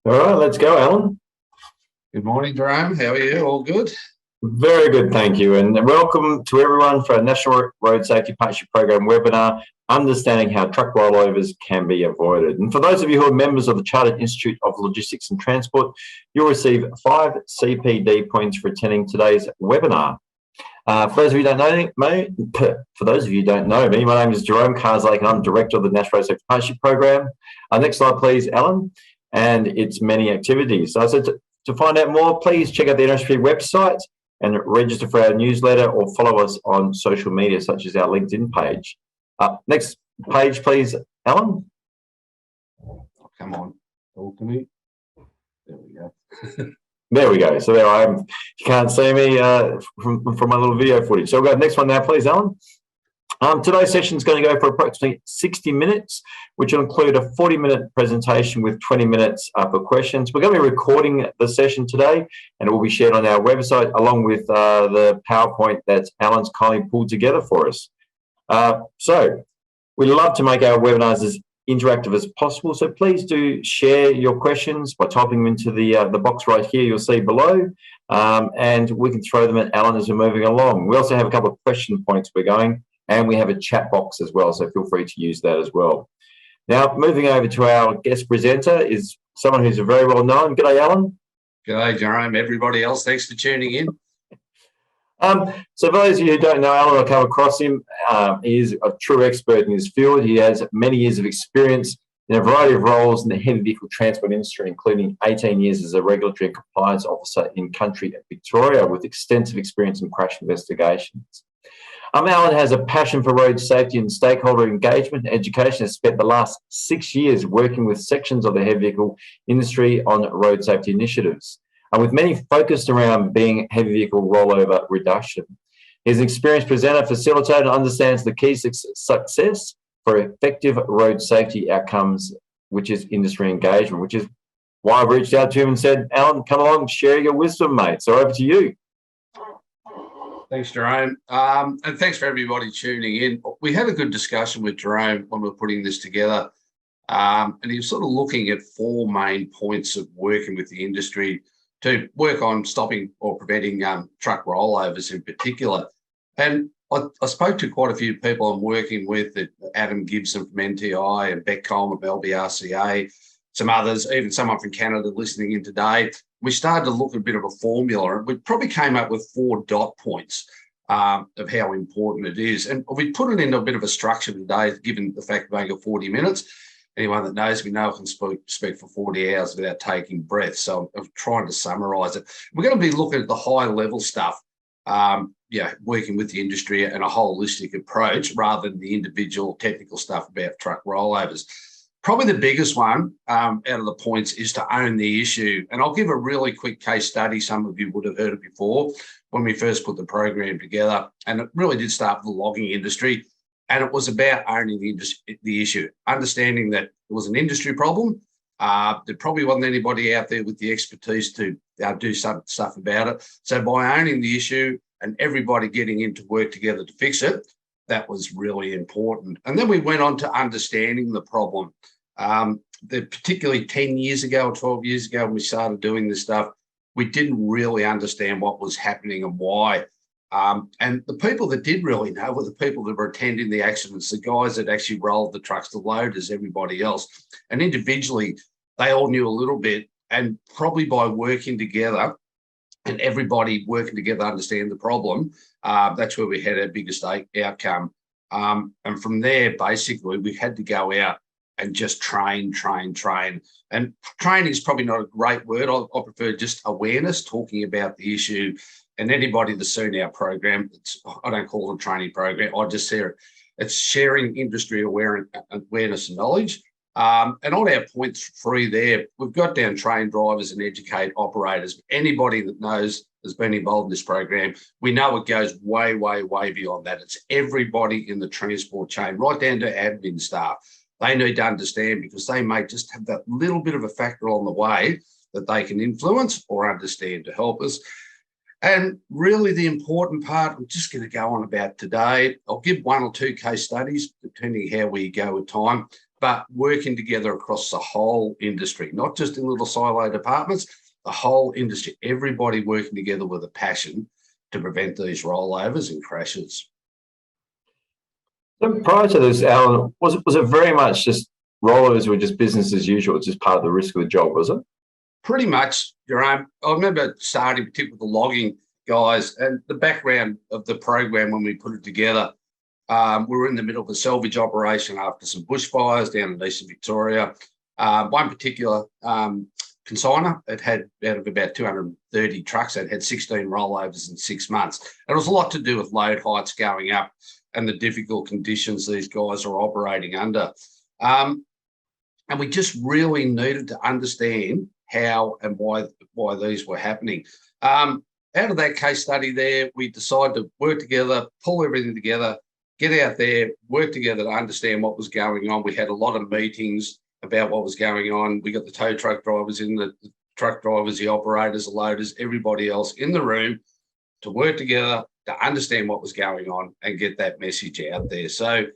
All right, let's go, Alan. Good morning, Jerome. How are you? All good? Very good, thank you. And welcome to everyone for our National Road Safety Partnership Program webinar, Understanding How Truck Rollovers Can Be Avoided. And for those of you who are members of the Chartered Institute of Logistics and Transport, you'll receive 5 CPD points for attending today's webinar. For those of you who don't know me, my name is Jerome Carslake and I'm Director of the National Road Safety Partnership Program. Next slide, please, Alan. And its many activities. So to find out more, please check out the NRSPP website and register for our newsletter or follow us on social media, such as our LinkedIn page. Next page, please, Alan. Oh, come on, talk to me. There we go. There we go. So there I am. You can't see me from my little video footage. So we'll go next one now, please, Alan. Today's session is going to go for approximately 60 minutes, which will include a 40-minute presentation with 20 minutes for questions. We're going to be recording the session today, and it will be shared on our website along with the PowerPoint that Alan's kindly pulled together for us. So we love to make our webinars as interactive as possible, so please do share your questions by typing them into the box right here you'll see below, and we can throw them at Alan as we're moving along. We also have a couple of question points we're going, and we have a chat box as well, so feel free to use that as well. Now, moving over to our guest presenter is someone who's very well known. G'day, Alan. G'day, Jerome. Everybody else, thanks for tuning in. So for those of you who don't know Alan, I'll come across him. He is a true expert in his field. He has many years of experience in a variety of roles in the heavy vehicle transport industry, including 18 years as a regulatory and compliance officer in country Victoria with extensive experience in crash investigations. Alan has a passion for road safety and stakeholder engagement and education. Has spent the last 6 years working with sections of the heavy vehicle industry on road safety initiatives, with many focused around being heavy vehicle rollover reduction. He's an experienced presenter, facilitator, and understands the key success for effective road safety outcomes, which is industry engagement, which is why I've reached out to him and said, Alan, come along, share your wisdom, mate. So over to you. Thanks, Jerome. And thanks for everybody tuning in. We had a good discussion with Jerome when we were putting this together. And he was sort of looking at 4 main points of working with the industry to work on stopping or preventing truck rollovers in particular. And I spoke to quite a few people I'm working with, Adam Gibson from NTI and Beck Coleman from LBRCA, some others, even someone from Canada listening in today. We started to look at a bit of a formula, and we probably came up with 4 dot points of how important it is. And we put it into a bit of a structure today, given the fact we've only got 40 minutes. Anyone that knows me know I can speak for 40 hours without taking breath. So I'm trying to summarise it. We're going to be looking at the high-level stuff, working with the industry and a holistic approach rather than the individual technical stuff about truck rollovers. Probably the biggest one out of the points is to own the issue. And I'll give a really quick case study. Some of you would have heard it before when we first put the program together. And it really did start with the logging industry. And it was about owning the issue, understanding that it was an industry problem. There probably wasn't anybody out there with the expertise to do some stuff about it. So by owning the issue and everybody getting into work together to fix it, that was really important. And then we went on to understanding the problem. Particularly 10 years ago or 12 years ago when we started doing this stuff, we didn't really understand what was happening and why. And the people that did really know were the people that were attending the accidents, the guys that actually rolled the trucks, the loaders, everybody else. And individually, they all knew a little bit. And probably by working together and everybody working together to understand the problem, that's where we had our biggest outcome. And from there, basically, we had to go out and just train. And training is probably not a great word. I prefer just awareness, talking about the issue. And anybody that's seen our program, I don't call it a training program. I just say it's sharing industry awareness and knowledge. And on our point 3 there, we've got down train drivers and educate operators. Anybody that knows has been involved in this program, we know it goes way, way, way beyond that. It's everybody in the transport chain, right down to admin staff. They need to understand because they may just have that little bit of a factor on the way that they can influence or understand to help us. And really the important part, I'm just going to go on about today. I'll give 1 or 2 case studies, depending how we go with time. but working together across the whole industry, not just in little silo departments, the whole industry, everybody working together with a passion to prevent these rollovers and crashes. So prior to this, Alan, was it very much just rollovers were just business as usual? It's just part of the risk of the job, was it? Pretty much, Jerome. I remember starting, particularly with the logging guys, and the background of the program when we put it together. We were in the middle of a salvage operation after some bushfires down in eastern Victoria. One particular consigner, it had out of about 230 trucks, it had 16 rollovers in 6 months. And it was a lot to do with load heights going up and the difficult conditions these guys are operating under. And we just really needed to understand how and why these were happening. Out of that case study there, we decided to work together, pull everything together, get out there, work together to understand what was going on. We had a lot of meetings about what was going on. We got the tow truck drivers in, the truck drivers, the operators, the loaders, everybody else in the room to work together to understand what was going on and get that message out there. So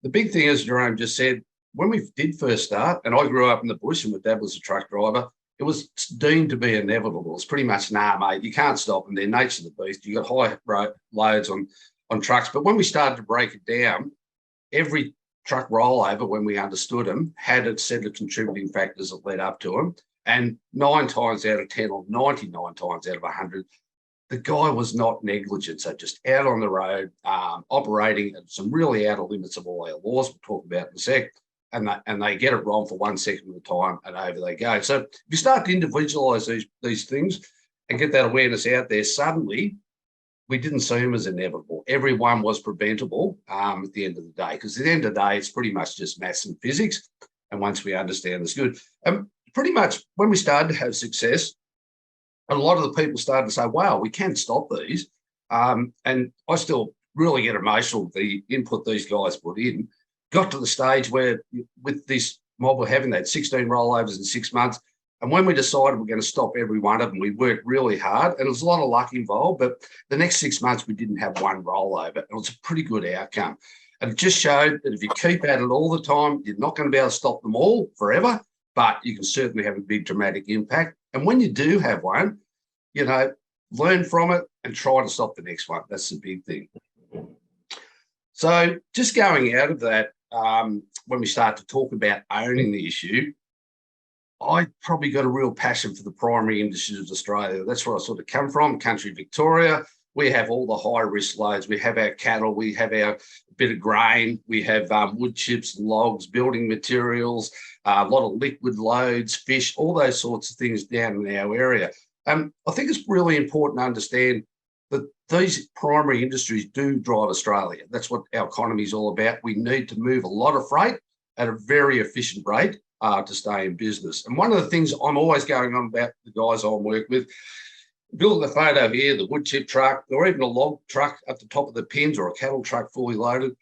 the big thing, as Jerome just said, when we did first start, and I grew up in the bush and my dad was a truck driver, it was deemed to be inevitable. It's pretty much, nah, mate, you can't stop them. They're nature of the beast. You got high loads on trucks. But when we started to break it down, every truck rollover, when we understood them, had a set of contributing factors that led up to them. And 9 times out of 10 or 99 times out of 100, the guy was not negligent. So just out on the road, operating at some really outer limits of all our laws we'll talk about in a sec. And they get it wrong for 1 second at a time, and over they go. So if you start to individualise these things and get that awareness out there, suddenly we didn't see them as inevitable. Everyone was preventable at the end of the day, because at the end of the day, it's pretty much just maths and physics. And once we understand this, good. Pretty much when we started to have success, a lot of the people started to say, wow, we can stop these. And I still really get emotional with the input these guys put in. Got to the stage where with this mob we're having, that 16 rollovers in 6 months. And when we decided we're going to stop every one of them, we worked really hard, and there was a lot of luck involved, but the next 6 months we didn't have one rollover. It was a pretty good outcome. And it just showed that if you keep at it all the time, you're not going to be able to stop them all forever, but you can certainly have a big dramatic impact. And when you do have one, you know, learn from it and try to stop the next one. That's the big thing. So just going out of that, when we start to talk about owning the issue, I probably got a real passion for the primary industries of Australia. That's where I sort of come from, country Victoria. We have all the high risk loads. We have our cattle, we have our bit of grain, we have wood chips, logs, building materials, a lot of liquid loads, fish, all those sorts of things down in our area. I think it's really important to understand that these primary industries do drive Australia. That's what our economy is all about. We need to move a lot of freight at a very efficient rate to stay in business. And one of the things I'm always going on about the guys I work with, building the photo here, the wood chip truck, or even a log truck at the top of the pins, or a cattle truck fully loaded.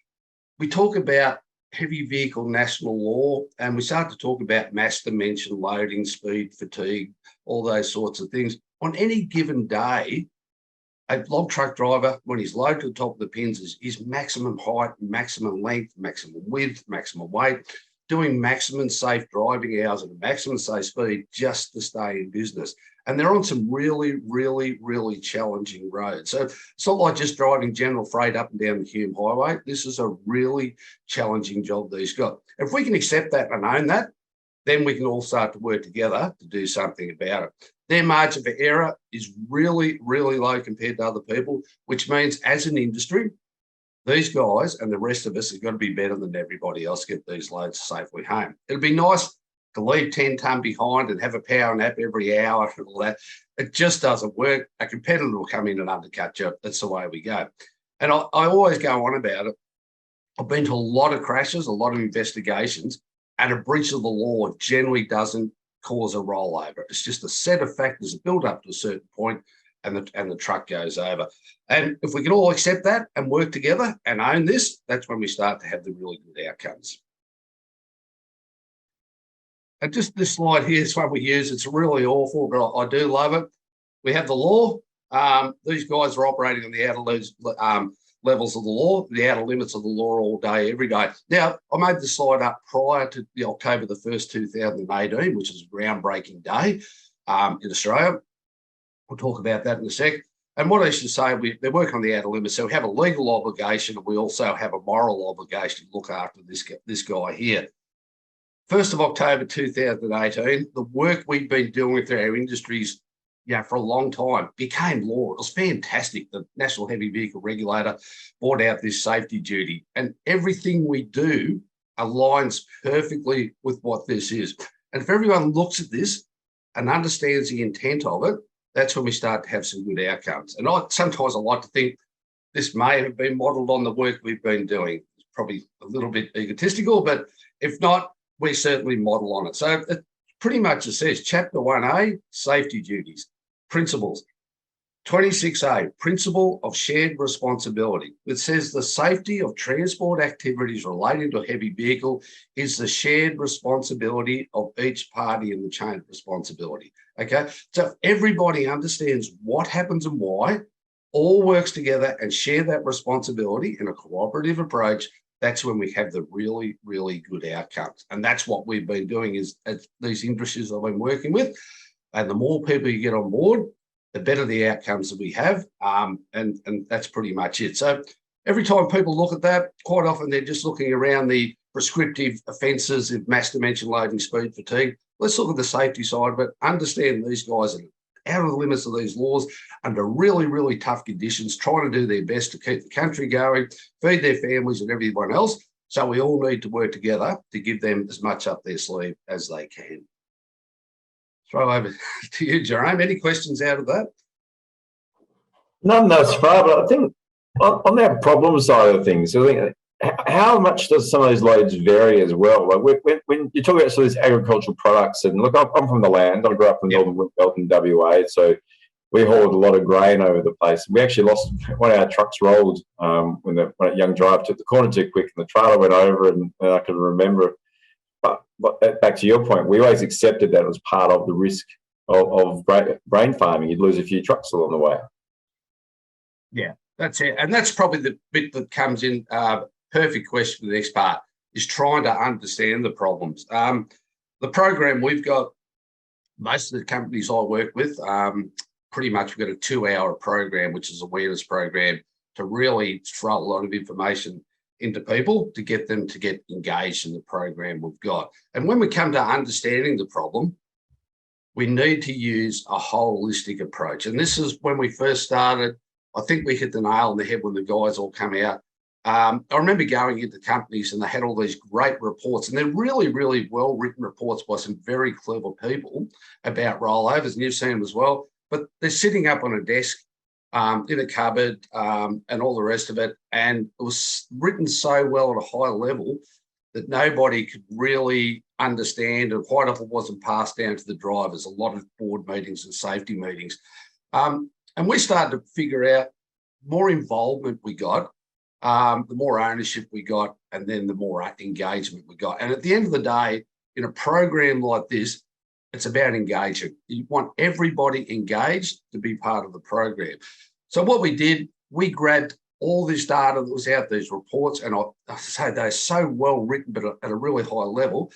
We talk about heavy vehicle national law, and we start to talk about mass dimension, loading, speed, fatigue, all those sorts of things. On any given day, a log truck driver, when he's loaded to the top of the pins, is maximum height, maximum length, maximum width, maximum weight, doing maximum safe driving hours at a maximum safe speed just to stay in business. And they're on some really, really, really challenging roads. So it's not like just driving general freight up and down the Hume Highway. This is a really challenging job these got. If we can accept that and own that, then we can all start to work together to do something about it. Their margin for error is really, really low compared to other people, which means as an industry, these guys and the rest of us have got to be better than everybody else to get these loads safely home. It'd be nice to leave 10 tonne behind and have a power nap every hour and all that. It just doesn't work. A competitor will come in and undercut you. That's the way we go. And I always go on about it. I've been to a lot of crashes, a lot of investigations, and a breach of the law generally doesn't cause a rollover. It's just a set of factors that build up to a certain point, and the truck goes over. And if we can all accept that and work together and own this, that's when we start to have the really good outcomes. And just this slide here is one we use. It's really awful, but I do love it. We have the law. These guys are operating on the outer levels of the law, the outer limits of the law all day, every day. Now, I made the slide up prior to the October the 1st, 2018, which is a groundbreaking day in Australia. We'll talk about that in a sec. And what I should say, they work on the outer limits. So we have a legal obligation, and we also have a moral obligation to look after this guy here. 1st of October 2018, the work we've been doing through our industries for a long time became law. It was fantastic. The National Heavy Vehicle Regulator brought out this safety duty, and everything we do aligns perfectly with what this is. And if everyone looks at this and understands the intent of it, that's when we start to have some good outcomes. And sometimes I like to think this may have been modelled on the work we've been doing. It's probably a little bit egotistical, but if not, we certainly model on it. So it pretty much it says Chapter 1A, safety duties. Principles. 26A, principle of shared responsibility. It says the safety of transport activities relating to a heavy vehicle is the shared responsibility of each party in the chain of responsibility. Okay, so if everybody understands what happens and why, all works together and share that responsibility in a cooperative approach, that's when we have the really, really good outcomes. And that's what we've been doing is these industries I've been working with. And the more people you get on board, the better the outcomes that we have. And that's pretty much it. So every time people look at that, quite often they're just looking around the prescriptive offences of mass dimension loading, speed, fatigue. Let's look at the safety side of it, understand these guys are out of the limits of these laws under really, really tough conditions, trying to do their best to keep the country going, feed their families and everyone else. So we all need to work together to give them as much up their sleeve as they can. Throw over to you, Jerome. Any questions out of that? None thus far, but I think on that problem side of things, I think how much does some of those loads vary as well? Like when you talk about some of these agricultural products, and look, I'm from the land. I grew up in the Northern Belt in WA, so we hauled a lot of grain over the place. We actually lost one of our trucks rolled when a young driver took the corner too quick, and the trailer went over, and I can remember. But back to your point, we always accepted that it was part of the risk of grain farming. You'd lose a few trucks along the way. Yeah, that's it. And that's probably the bit that comes in. Perfect question for the next part is trying to understand the problems. The program we've got, most of the companies I work with, pretty much we've got a 2-hour program, which is an awareness program to really throw a lot of information into people to get them to get engaged in the program we've got. And when we come to understanding the problem, we need to use a holistic approach. And this is when we first started. I think we hit the nail on the head when the guys all come out. I remember going into companies and they had all these great reports, and they're really, really well-written reports by some very clever people about rollovers, and you've seen them as well. But they're sitting up on a desk in a cupboard and all the rest of it. And it was written so well at a high level that nobody could really understand, and quite often wasn't passed down to the drivers. A lot of board meetings and safety meetings. And we started to figure out more involvement we got, the more ownership we got, and then the more engagement we got. And at the end of the day, in a program like this, it's about engaging. You want everybody engaged to be part of the program. So what we did, we grabbed all this data that was out, these reports, and I say they're so well written, but at a really high level.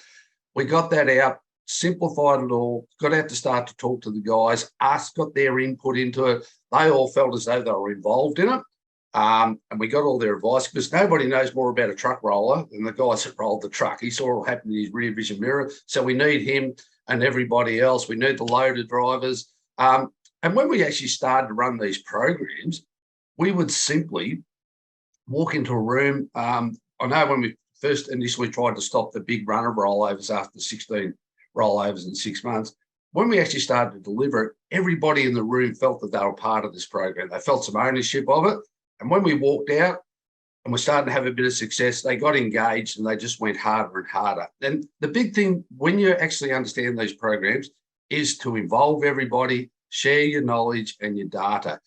We got that out, simplified it all, got out to start to talk to the guys, got their input into it. They all felt as though they were involved in it. And we got all their advice, because nobody knows more about a truck roller than the guys that rolled the truck. He saw it all happen in his rear vision mirror. So we need him and everybody else. We need the loader drivers. And when we actually started to run these programs, we would simply walk into a room. I know when we first initially tried to stop the big run of rollovers after 16 rollovers in 6 months, when we actually started to deliver it, everybody in the room felt that they were part of this program. They felt some ownership of it. And when we walked out and we're starting to have a bit of success, they got engaged and they just went harder and harder. And the big thing when you actually understand these programs is to involve everybody, share your knowledge and your data.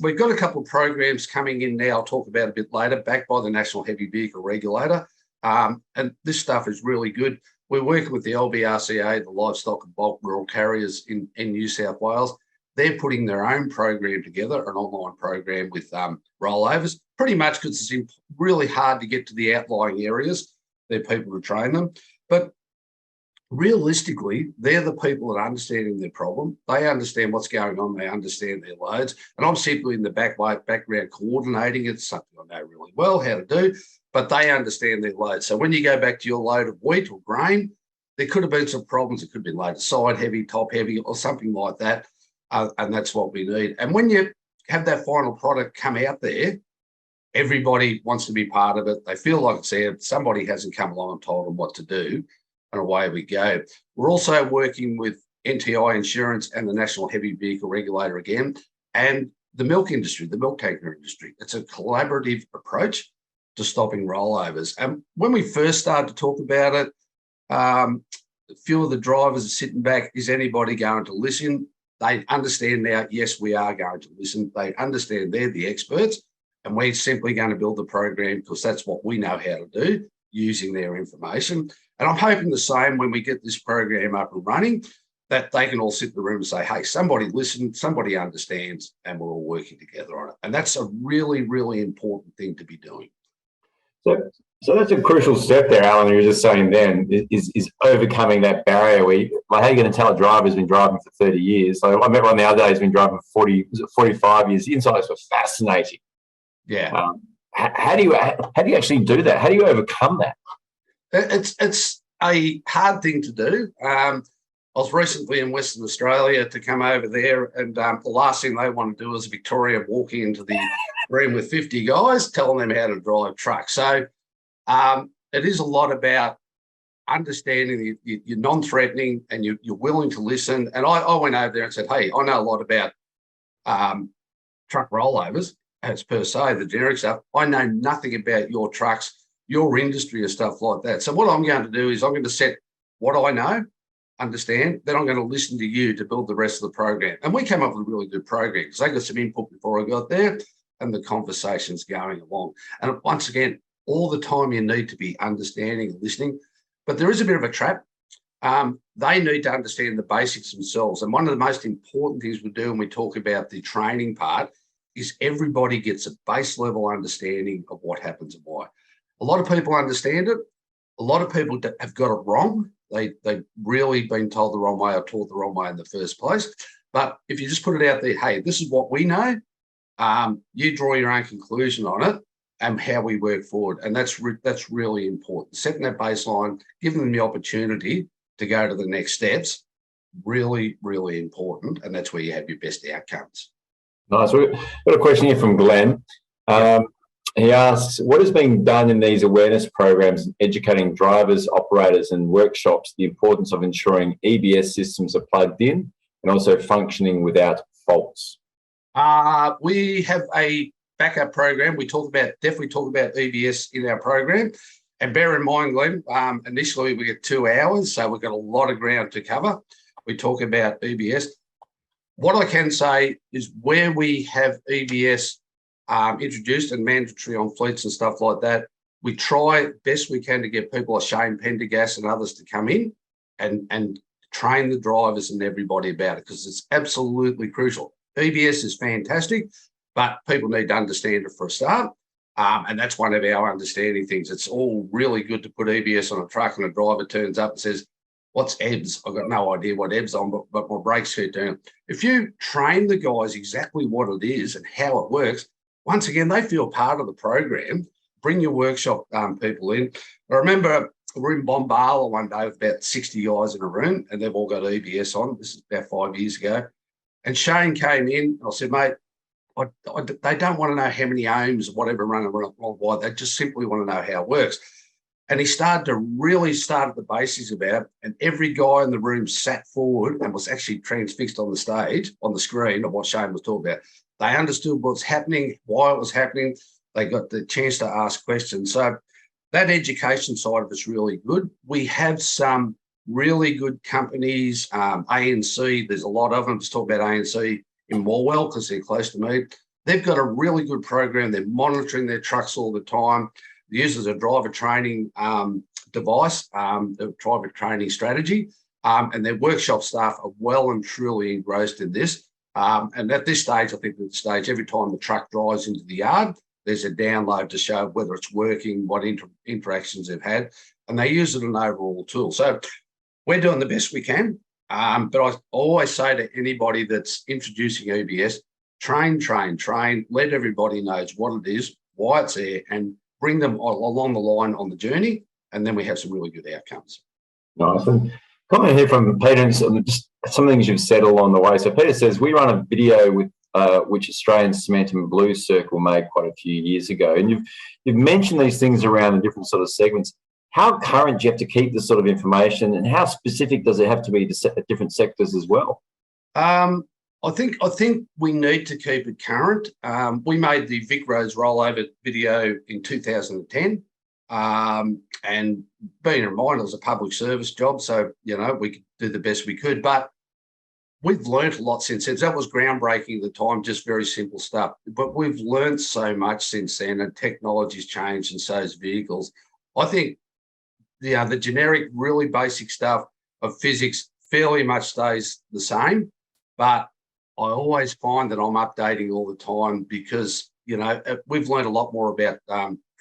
We've got a couple of programs coming in now, I'll talk about a bit later, backed by the National Heavy Vehicle Regulator. And this stuff is really good. We're working with the LBRCA, the Livestock and Bulk Rural Carriers in New South Wales. they're putting their own program together, an online program with rollovers, pretty much because it's really hard to get to the outlying areas. They're people to train them. But realistically, they're the people that are understanding their problem. They understand what's going on. They understand their loads. And I'm simply in the background coordinating it, something I know really well how to do, but they understand their load. So when you go back to your load of wheat or grain, there could have been some problems. It could have been loaded side heavy, top heavy, or something like that. And that's what we need. And when you have that final product come out there, everybody wants to be part of it. They feel like it's there. Somebody hasn't come along and told them what to do, and away we go. We're also working with NTI Insurance and the National Heavy Vehicle Regulator again, and the milk industry, the milk tanker industry. It's a collaborative approach to stopping rollovers. And when we first started to talk about it, a few of the drivers are sitting back, is anybody going to listen? They understand now, yes, we are going to listen. They understand they're the experts, and we're simply going to build the program because that's what we know how to do, using their information. And I'm hoping the same when we get this program up and running, that they can all sit in the room and say, hey, somebody listened, somebody understands, and we're all working together on it. And that's a really, really important thing to be doing. So that's a crucial step there, Alan. You were just saying then is overcoming that barrier. Like, how are you going to tell a driver who's been driving for 30 years? So I met one the other day who's been driving for 45 years. The insights were fascinating. Yeah. How do you actually do that? How do you overcome that? It's a hard thing to do. I was recently in Western Australia to come over there, and the last thing they want to do is Victoria walking into the room with 50 guys telling them how to drive trucks. So it is a lot about understanding you're non-threatening and you're willing to listen. And I went over there and said, hey, I know a lot about truck rollovers as per se, the generic stuff. I know nothing about your trucks, your industry or stuff like that. So what I'm going to do is I'm going to set what I know, understand, then I'm going to listen to you to build the rest of the program. And we came up with a really good program because I got some input before I got there and the conversation's going along. And once again, all the time you need to be understanding and listening, but there is a bit of a trap. They need to understand the basics themselves. And one of the most important things we do when we talk about the training part is everybody gets a base level understanding of what happens and why. A lot of people understand it. A lot of people have got it wrong. They've really been told the wrong way or taught the wrong way in the first place. But if you just put it out there, hey, this is what we know, you draw your own conclusion on it and how we work forward. And that's really important. Setting that baseline, giving them the opportunity to go to the next steps, really, really important. And that's where you have your best outcomes. Nice. We've got a question here from Glenn. He asks, what is being done in these awareness programs, educating drivers, operators and workshops the importance of ensuring EBS systems are plugged in and also functioning without faults? We have a backup program. We definitely talk about EBS in our program. And bear in mind, Glenn, initially we get 2 hours, so we've got a lot of ground to cover. We talk about EBS. What I can say is where we have EBS introduced and mandatory on fleets and stuff like that, we try best we can to get people like Shane Pendergast and others to come in and train the drivers and everybody about it, because it's absolutely crucial. EBS is fantastic, but people need to understand it for a start. And that's one of our understanding things. It's all really good to put EBS on a truck and a driver turns up and says, what's EBS? I've got no idea what EBS on, but my brakes keep down. If you train the guys exactly what it is and how it works, once again, they feel part of the program. Bring your workshop people in. I remember we're in Bombala one day with about 60 guys in a room, and they've all got EBS on. This is about 5 years ago. And Shane came in. I said, mate, they don't want to know how many ohms or whatever running why. They just simply want to know how it works. And he started to really start at the basics about it. And every guy in the room sat forward and was actually transfixed on the stage, on the screen of what Shane was talking about. They understood what's happening, why it was happening. They got the chance to ask questions. So that education side of it's really good. We have some really good companies, ANC, there's a lot of them. Just talk about ANC in Morwell because they're close to me. They've got a really good program. They're monitoring their trucks all the time. They use a driver training device, the driver training strategy, and their workshop staff are well and truly engrossed in this. And at this stage, I think at the stage, every time the truck drives into the yard, there's a download to show whether it's working, what interactions they've had, and they use it as an overall tool. So we're doing the best we can. But I always say to anybody that's introducing EBS, train, let everybody knows what it is, why it's there, and bring them along the line on the journey, and then we have some really good outcomes. Nice. And comment here from Peter, and just some things you've said along the way. So Peter says, we run a video with which Australian Cement and Blue Circle made quite a few years ago. And you've mentioned these things around the different sort of segments. How current do you have to keep this sort of information, and how specific does it have to be to different sectors as well? I think we need to keep it current. We made the Vic Roads rollover video in 2010, and being in mind, it was a public service job, so we could do the best we could. But we've learned a lot since then. That was groundbreaking at the time, just very simple stuff. But we've learned so much since then, and technology's changed, and so has vehicles. I think the generic, really basic stuff of physics fairly much stays the same, but I always find that I'm updating all the time because, we've learned a lot more about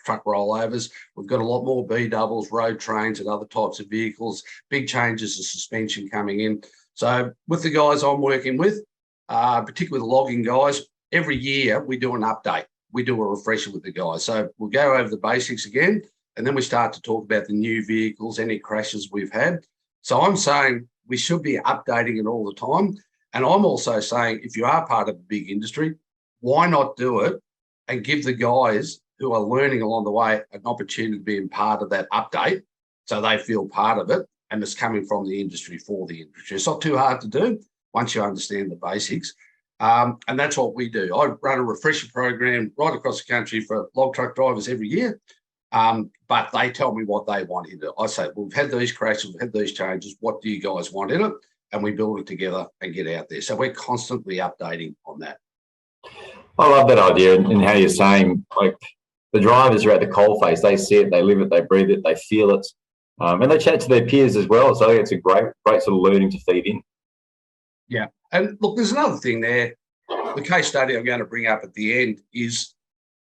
truck rollovers. We've got a lot more B-doubles, road trains and other types of vehicles, big changes of suspension coming in. So with the guys I'm working with, particularly the logging guys, every year we do an update. We do a refresher with the guys. So we'll go over the basics again, and then we start to talk about the new vehicles, any crashes we've had. So I'm saying we should be updating it all the time. And I'm also saying, if you are part of a big industry, why not do it and give the guys who are learning along the way an opportunity to be part of that update so they feel part of it, and it's coming from the industry for the industry. It's not too hard to do once you understand the basics. And that's what we do. I run a refresher program right across the country for log truck drivers every year. But they tell me what they want in it. I say, well, we've had these crashes, we've had these changes. What do you guys want in it? And we build it together and get out there. So we're constantly updating on that. I love that idea, and how you're saying, like, the drivers are at the coalface. They see it, they live it, they breathe it, they feel it, and they chat to their peers as well. So I think it's a great sort of learning to feed in. Yeah, and look, there's another thing there. The case study I'm going to bring up at the end is,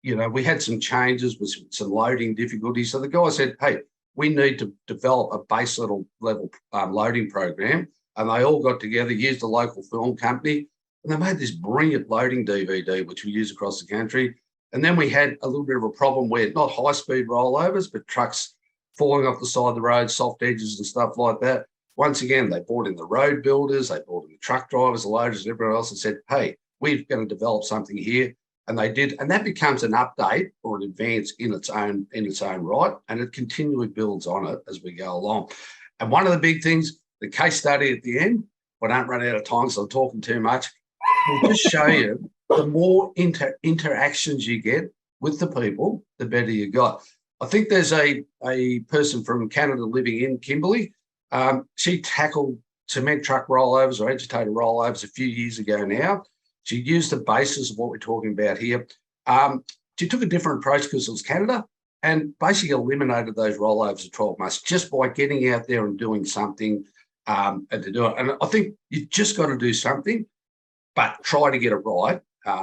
we had some changes with some loading difficulties. So the guy said, hey, we need to develop a base level loading program. And they all got together, used a local film company, and they made this brilliant loading DVD, which we use across the country. And then we had a little bit of a problem where not high-speed rollovers, but trucks falling off the side of the road, soft edges and stuff like that. Once again, they brought in the road builders, they brought in the truck drivers, the loaders, and everyone else, and said, hey, we're going to develop something here. And they did, and that becomes an update or an advance in its own right, and it continually builds on it as we go along. And one of the big things, the case study at the end, I don't run out of time, so I'm talking too much, will just show you the more interactions you get with the people, the better you got. I think there's a person from Canada living in Kimberley. She tackled cement truck rollovers or agitator rollovers a few years ago now. She used the basis of what we're talking about here. She took a different approach because it was Canada, and basically eliminated those rollovers in 12 months just by getting out there and doing something and to do it. And I think you've just got to do something, but try to get it right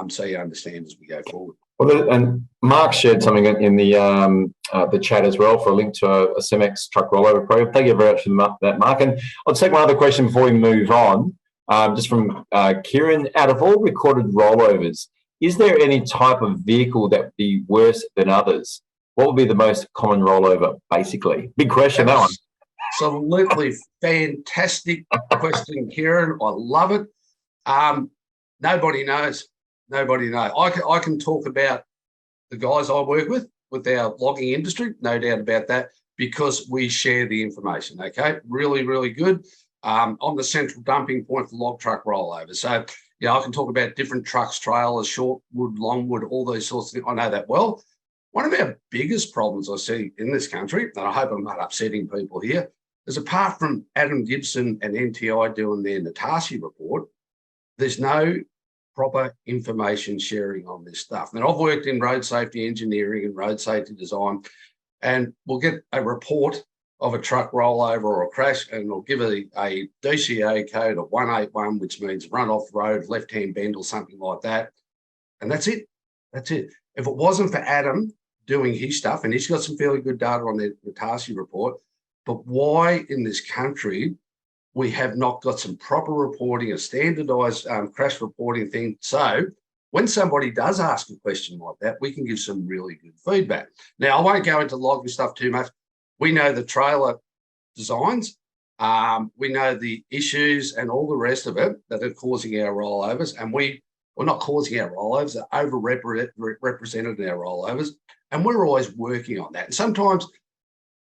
so you understand as we go forward. Well, and Mark shared something in the chat as well for a link to a CEMEX truck rollover program. Thank you very much for that, Mark. And I'll take one other question before we move on, just from Kieran. Out of all recorded rollovers, is there any type of vehicle that would be worse than others? What would be the most common rollover, basically? Big question, that one. Absolutely fantastic question, Kieran. I love it. Nobody knows. Nobody knows. I can talk about the guys I work with our logging industry, no doubt about that, because we share the information, okay? Really, really good. I'm the central dumping point for log truck rollovers. So, I can talk about different trucks, trailers, short wood, long wood, all those sorts of things. I know that well. One of our biggest problems I see in this country, and I hope I'm not upsetting people here, is apart from Adam Gibson and NTI doing their Natasha report, there's no proper information sharing on this stuff. Now, I've worked in road safety engineering and road safety design, and we'll get a report of a truck rollover or a crash, and it'll give a DCA code of 181, which means run off road, left-hand bend or something like that. And that's it. That's it. If it wasn't for Adam doing his stuff, and he's got some fairly good data on the Tarsi report, but why in this country we have not got some proper reporting, a standardized crash reporting thing. So when somebody does ask a question like that, we can give some really good feedback. Now, I won't go into logging stuff too much. We know the trailer designs. We know the issues and all the rest of it that are causing our rollovers. And we're not causing our rollovers, they're overrepresented in our rollovers. And we're always working on that. And sometimes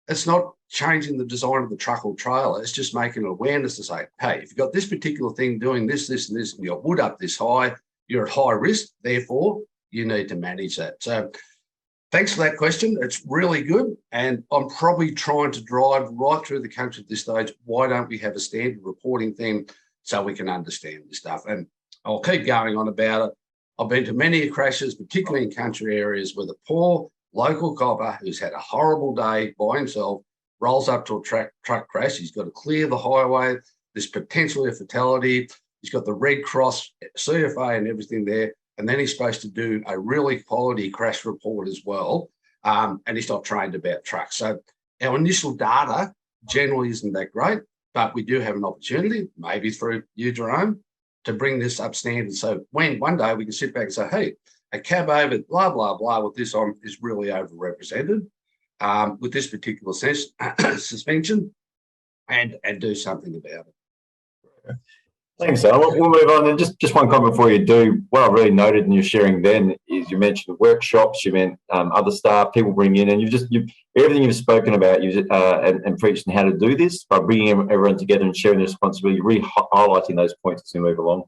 it's not changing the design of the truck or trailer. It's just making an awareness to say, hey, if you've got this particular thing doing this, this, and this, and you've got wood up this high, you're at high risk. Therefore, you need to manage that. So thanks for that question. It's really good. And I'm probably trying to drive right through the country at this stage. Why don't we have a standard reporting thing so we can understand this stuff? And I'll keep going on about it. I've been to many crashes, particularly in country areas, where the poor local copper who's had a horrible day by himself rolls up to a truck crash. He's got to clear the highway. There's potentially a fatality. He's got the Red Cross, CFA and everything there. And then he's supposed to do a really quality crash report as well. And he's not trained about trucks. So our initial data generally isn't that great, but we do have an opportunity, maybe through you, Jerome, to bring this up standard. So when one day we can sit back and say, hey, a cab over blah, blah, blah with this on is really overrepresented with this particular suspension and do something about it. Thanks, Alan. We'll move on. And just one comment before you do. What I really noted in your sharing then is you mentioned workshops, you meant other staff, people bring in, and everything you've spoken about and preached on how to do this by bringing everyone together and sharing the responsibility, really highlighting those points as we move along.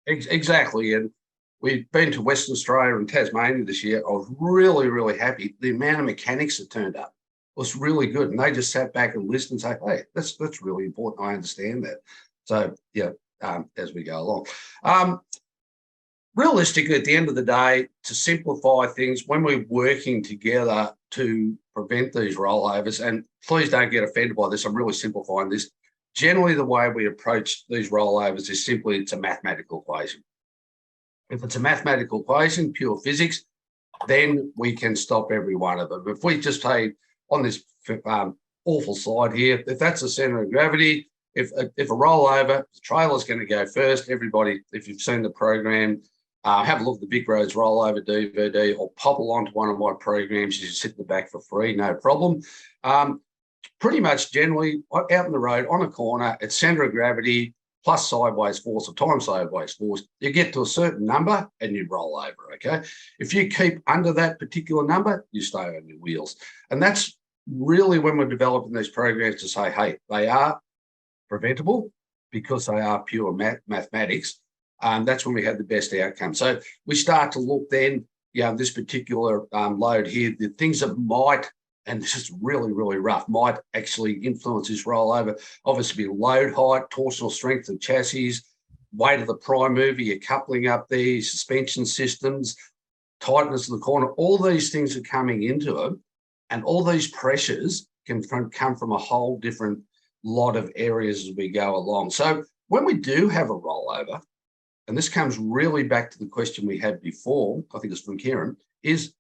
Exactly. And we've been to Western Australia and Tasmania this year. I was really, really happy. The amount of mechanics that turned up was really good. And they just sat back and listened and say, hey, that's really important. I understand that. So, yeah. As we go along. Realistically, at the end of the day, to simplify things, when we're working together to prevent these rollovers, and please don't get offended by this, I'm really simplifying this. Generally, the way we approach these rollovers is simply it's a mathematical equation. If it's a mathematical equation, pure physics, then we can stop every one of them. If we just say on this awful slide here, if that's the center of gravity, if a rollover, the trailer's going to go first. Everybody, if you've seen the program, have a look at the Big Roads rollover DVD or pop along to one of my programs. You just sit in the back for free, no problem. Pretty much generally out in the road on a corner at center of gravity plus sideways force or time sideways force, you get to a certain number and you roll over, okay? If you keep under that particular number, you stay on your wheels. And that's really when we're developing these programs to say, hey, they are preventable because they are pure mathematics. That's when we have the best outcome. So we start to look then, this particular load here, the things that might, and this is really, really rough, might actually influence this rollover. Obviously, load height, torsional strength of chassis, weight of the prime mover, your coupling up there, suspension systems, tightness of the corner, all these things are coming into it. And all these pressures can come from a whole different lot of areas as we go along. So when we do have a rollover, and this comes really back to the question we had before, I think it's from Kieran, is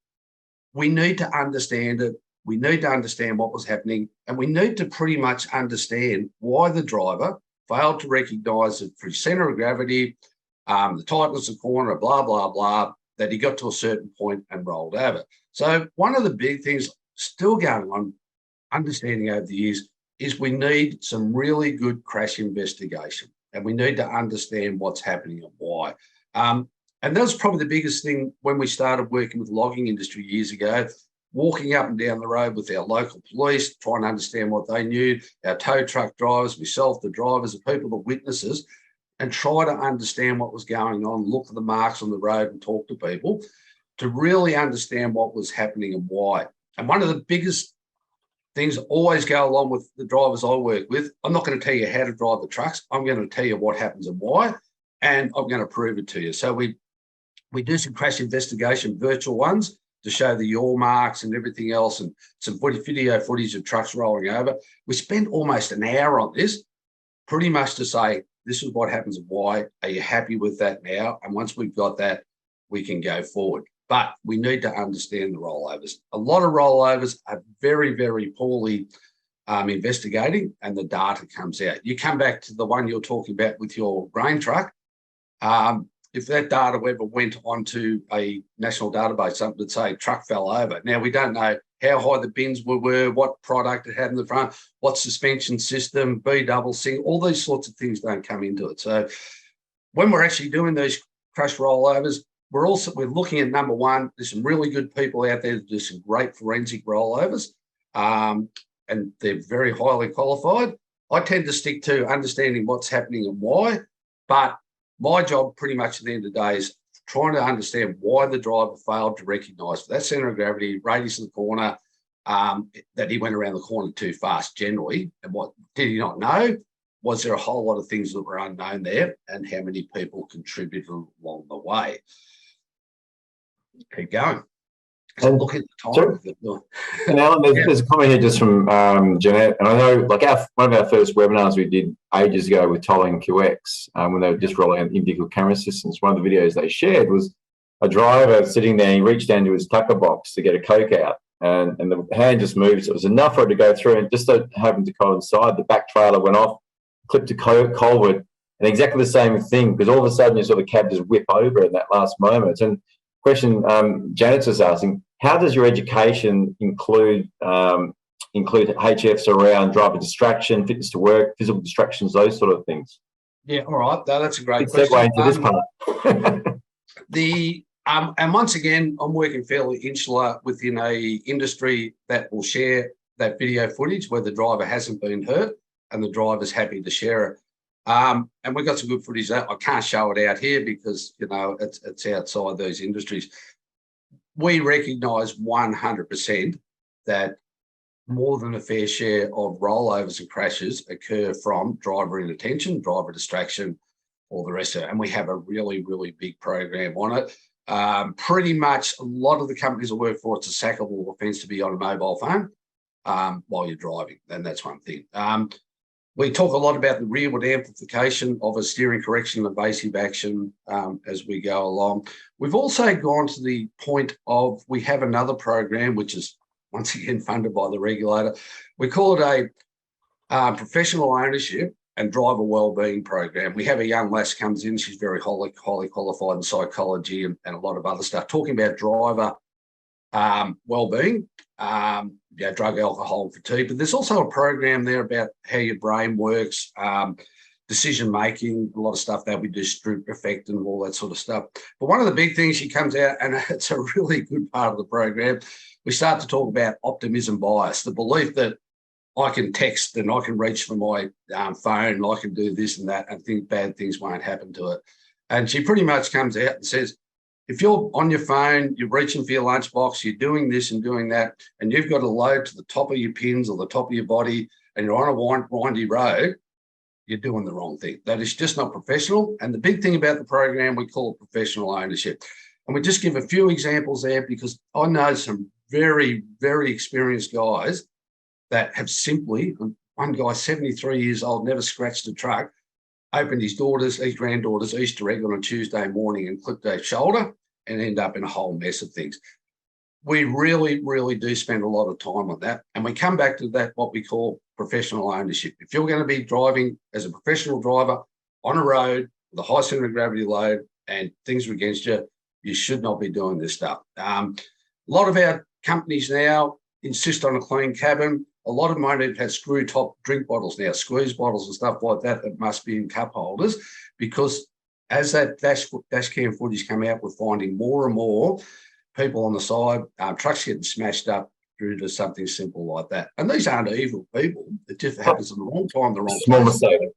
we need to understand it. We need to understand what was happening, and we need to pretty much understand why the driver failed to recognise that for his centre of gravity, the tightness of the corner, blah, blah, blah, that he got to a certain point and rolled over. So one of the big things still going on, understanding over the years, is we need some really good crash investigation, and we need to understand what's happening and why. And that was probably the biggest thing when we started working with the logging industry years ago, walking up and down the road with our local police, trying to understand what they knew, our tow truck drivers, myself, the drivers, the people, the witnesses, and try to understand what was going on, look at the marks on the road and talk to people to really understand what was happening and why. And one of the biggest things that always go along with the drivers I work with, I'm not going to tell you how to drive the trucks. I'm going to tell you what happens and why, and I'm going to prove it to you. So we do some crash investigation, virtual ones, to show the yaw marks and everything else, and some video footage of trucks rolling over. We spent almost an hour on this, pretty much to say, this is what happens and why. Are you happy with that now? And once we've got that, we can go forward. But we need to understand the rollovers. A lot of rollovers are very, very poorly investigating, and the data comes out. You come back to the one you're talking about with your grain truck. If that data ever went onto a national database, something that say truck fell over. Now, we don't know how high the bins were, what product it had in the front, what suspension system, B double single, all these sorts of things don't come into it. So when we're actually doing these crash rollovers, we're looking at, number one, there's some really good people out there that do some great forensic rollovers, and they're very highly qualified. I tend to stick to understanding what's happening and why, but my job pretty much at the end of the day is trying to understand why the driver failed to recognise that centre of gravity, radius of the corner, that he went around the corner too fast generally. And what did he not know? Was there a whole lot of things that were unknown there, and how many people contributed along the way? Keep going. And look at the time. And Alan, there's a comment here just from Jeanette, and I know, like, one of our first webinars we did ages ago with Toll and QX, when they were just rolling out in-vehicle camera systems, one of the videos they shared was a driver sitting there, he reached down to his tucker box to get a Coke out, and the hand just moved. So it was enough for it to go through, and just so happened to coincide, the back trailer went off, clipped a culvert, and exactly the same thing, because all of a sudden you saw the cab just whip over in that last moment. And question Janet's was asking, how does your education include HFs around driver distraction, fitness to work, physical distractions, those sort of things? Yeah, all right. That's a great question. Segue into this part. And once again, I'm working fairly insular within a industry that will share that video footage where the driver hasn't been hurt and the driver's happy to share it. And we've got some good footage there. I can't show it out here because, you know, it's outside those industries. We recognise 100% that more than a fair share of rollovers and crashes occur from driver inattention, driver distraction, all the rest of it. And we have a really, really big program on it. Pretty much a lot of the companies I work for, it's a sackable offence to be on a mobile phone while you're driving. And that's one thing. We talk a lot about the rearward amplification of a steering correction and evasive action as we go along. We've also gone to the point of, we have another program, which is once again funded by the regulator. We call it a professional ownership and driver wellbeing program. We have a young lass comes in, she's very highly qualified in psychology and a lot of other stuff, talking about driver wellbeing, drug, alcohol, and fatigue. But there's also a program there about how your brain works, decision making, a lot of stuff that we do, Stroop effect and all that sort of stuff. But one of the big things she comes out, and it's a really good part of the program, we start to talk about optimism bias, the belief that I can text and I can reach for my phone and I can do this and that and think bad things won't happen to it. And she pretty much comes out and says, if you're on your phone, you're reaching for your lunchbox, you're doing this and doing that, and you've got a load to the top of your pins or the top of your body, and you're on a windy road, you're doing the wrong thing. That is just not professional. And the big thing about the program, we call it professional ownership. And we just give a few examples there because I know some very, very experienced guys that have simply, one guy, 73 years old, never scratched a truck, opened his granddaughter's Easter egg on a Tuesday morning and clipped their shoulder and end up in a whole mess of things. We really, really do spend a lot of time on that. And we come back to that, what we call professional ownership. If you're going to be driving as a professional driver on a road with a high centre of gravity load and things are against you, you should not be doing this stuff. A lot of our companies now insist on a clean cabin. A lot of them won't even have screw top drink bottles now, squeeze bottles and stuff like that that must be in cup holders, because as that dash cam footage come out, we're finding more and more people on the side, trucks getting smashed up due to something simple like that. And these aren't evil people. It just happens in the wrong time, the wrong small place. mistake.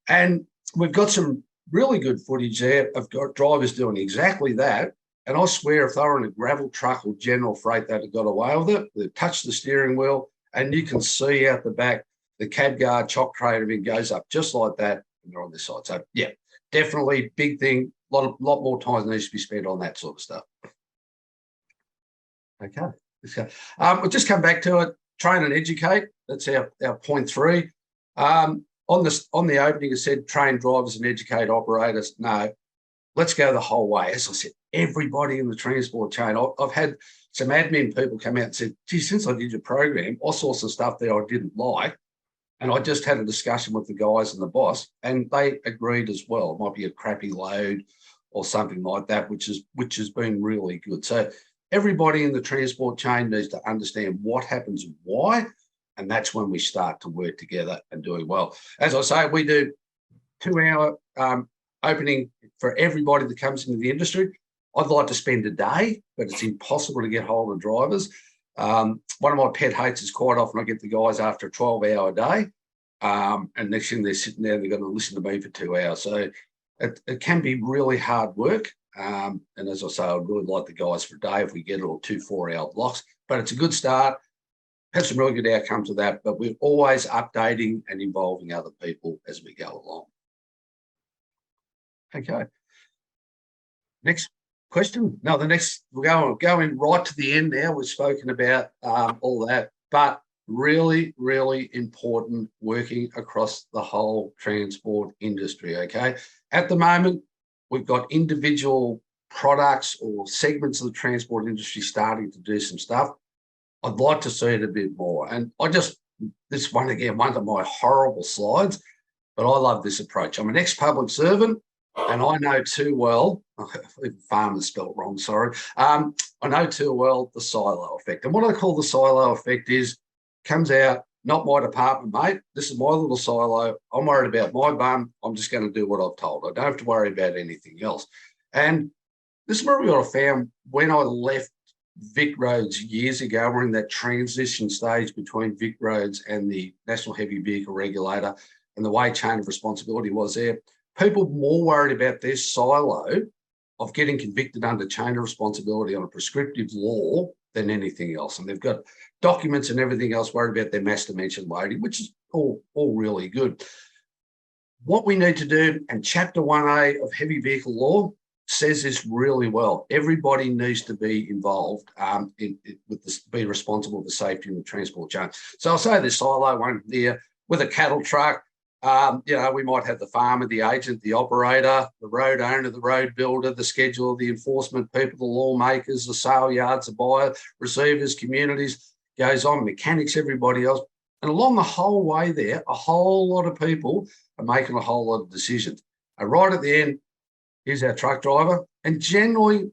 And we've got some really good footage there of drivers doing exactly that. And I swear if they were in a gravel truck or general freight, they'd have got away with it. They've touched the steering wheel and you can see out the back, the cab guard, chock trade, everything goes up just like that and they're on this side. So, yeah, definitely big thing. A lot more time needs to be spent on that sort of stuff. Okay. We'll just come back to it. Train and educate. That's our point 3. On the opening, it said train drivers and educate operators. No, let's go the whole way. As I said, everybody in the transport chain. I've had some admin people come out and said, gee, since I did your program, I saw some stuff there I didn't like. And I just had a discussion with the guys and the boss, and they agreed as well. It might be a crappy load or something like that, which has been really good. So everybody in the transport chain needs to understand what happens and why, and that's when we start to work together and doing well. As I say, we do 2-hour opening for everybody that comes into the industry. I'd like to spend a day, but it's impossible to get hold of drivers. One of my pet hates is quite often I get the guys after a 12-hour day, and next thing they're sitting there, they're going to listen to me for 2 hours. So it can be really hard work. And as I say, I'd really like the guys for a day if we get it, or 2 4-hour blocks. But it's a good start. Had some really good outcomes with that, but we're always updating and involving other people as we go along. Okay. Next question. No, we're going right to the end now. We've spoken about all that, but really, really important working across the whole transport industry, okay? At the moment, we've got individual products or segments of the transport industry starting to do some stuff. I'd like to see it a bit more. And this one again, one of my horrible slides, but I love this approach. I'm an ex-public servant, and I know too well, farmers spelt wrong, sorry. I know too well the silo effect. And what I call the silo effect is, comes out, not my department, mate. This is my little silo. I'm worried about my bum. I'm just going to do what I've told. I don't have to worry about anything else. And this is what I found when I left Vic Roads years ago. We're in that transition stage between Vic Roads and the National Heavy Vehicle Regulator, and the way chain of responsibility was there. People more worried about their silo of getting convicted under chain of responsibility on a prescriptive law than anything else. And they've got documents and everything else worried about their mass dimension loading, which is all really good. What we need to do, and Chapter 1A of Heavy Vehicle Law says this really well. Everybody needs to be involved be responsible for safety in the transport chain. So I'll say this silo one there with a cattle truck. We might have the farmer, the agent, the operator, the road owner, the road builder, the scheduler, the enforcement people, the lawmakers, the sale yards, the buyer, receivers, communities, goes on, mechanics, everybody else. And along the whole way there, a whole lot of people are making a whole lot of decisions. And right at the end, here's our truck driver. And generally,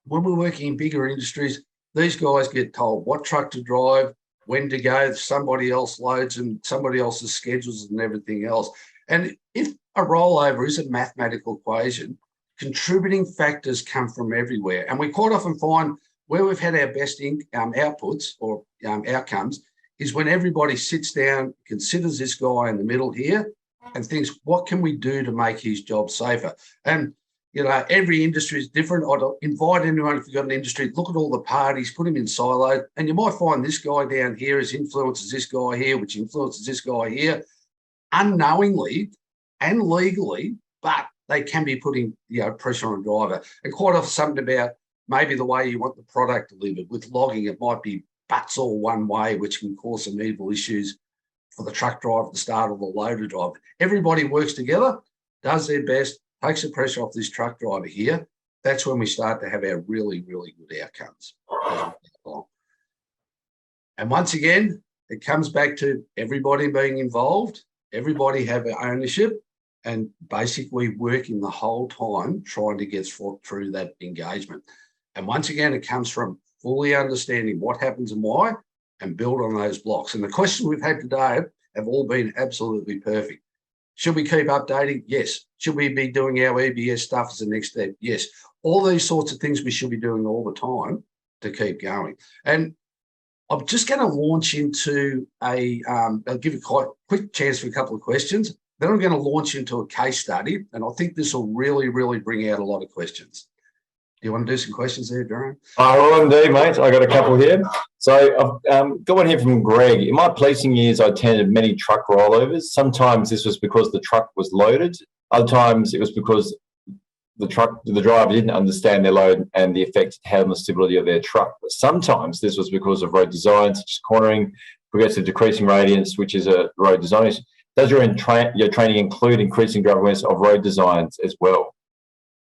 when we're working in bigger industries, these guys get told what truck to drive, when to go, somebody else loads and somebody else's schedules and everything else. And if a rollover is a mathematical equation, contributing factors come from everywhere. And we quite often find where we've had our best outputs or outcomes is when everybody sits down, considers this guy in the middle here and thinks, what can we do to make his job safer? And every industry is different. I'd invite anyone, if you've got an industry, look at all the parties, put them in silos, and you might find this guy down here is influences this guy here, which influences this guy here, unknowingly and legally, but they can be putting pressure on a driver. And quite often something about maybe the way you want the product delivered. With logging, it might be butts all one way, which can cause some evil issues for the truck driver at the start or the loader driver. Everybody works together, does their best, takes the pressure off this truck driver here. That's when we start to have our really, really good outcomes. And once again, it comes back to everybody being involved, everybody have ownership, and basically working the whole time trying to get through that engagement. And once again, it comes from fully understanding what happens and why, and build on those blocks. And the questions we've had today have all been absolutely perfect. Should we keep updating? Yes. Should we be doing our EBS stuff as the next step? Yes. All these sorts of things we should be doing all the time to keep going. And I'm just going to launch into I'll give you quite a quick chance for a couple of questions. Then I'm going to launch into a case study, and I think this will really, really bring out a lot of questions. Do you want to do some questions there, Jerome? Well, indeed, mate. I got a couple here. So I've got one here from Greg. In my policing years, I attended many truck rollovers. Sometimes this was because the truck was loaded. Other times it was because the driver didn't understand their load and the effect it had on the stability of their truck. But sometimes this was because of road design, such as cornering, progressive decreasing radius, which is a road design issue. Does your training include increasing driver awareness of road designs as well?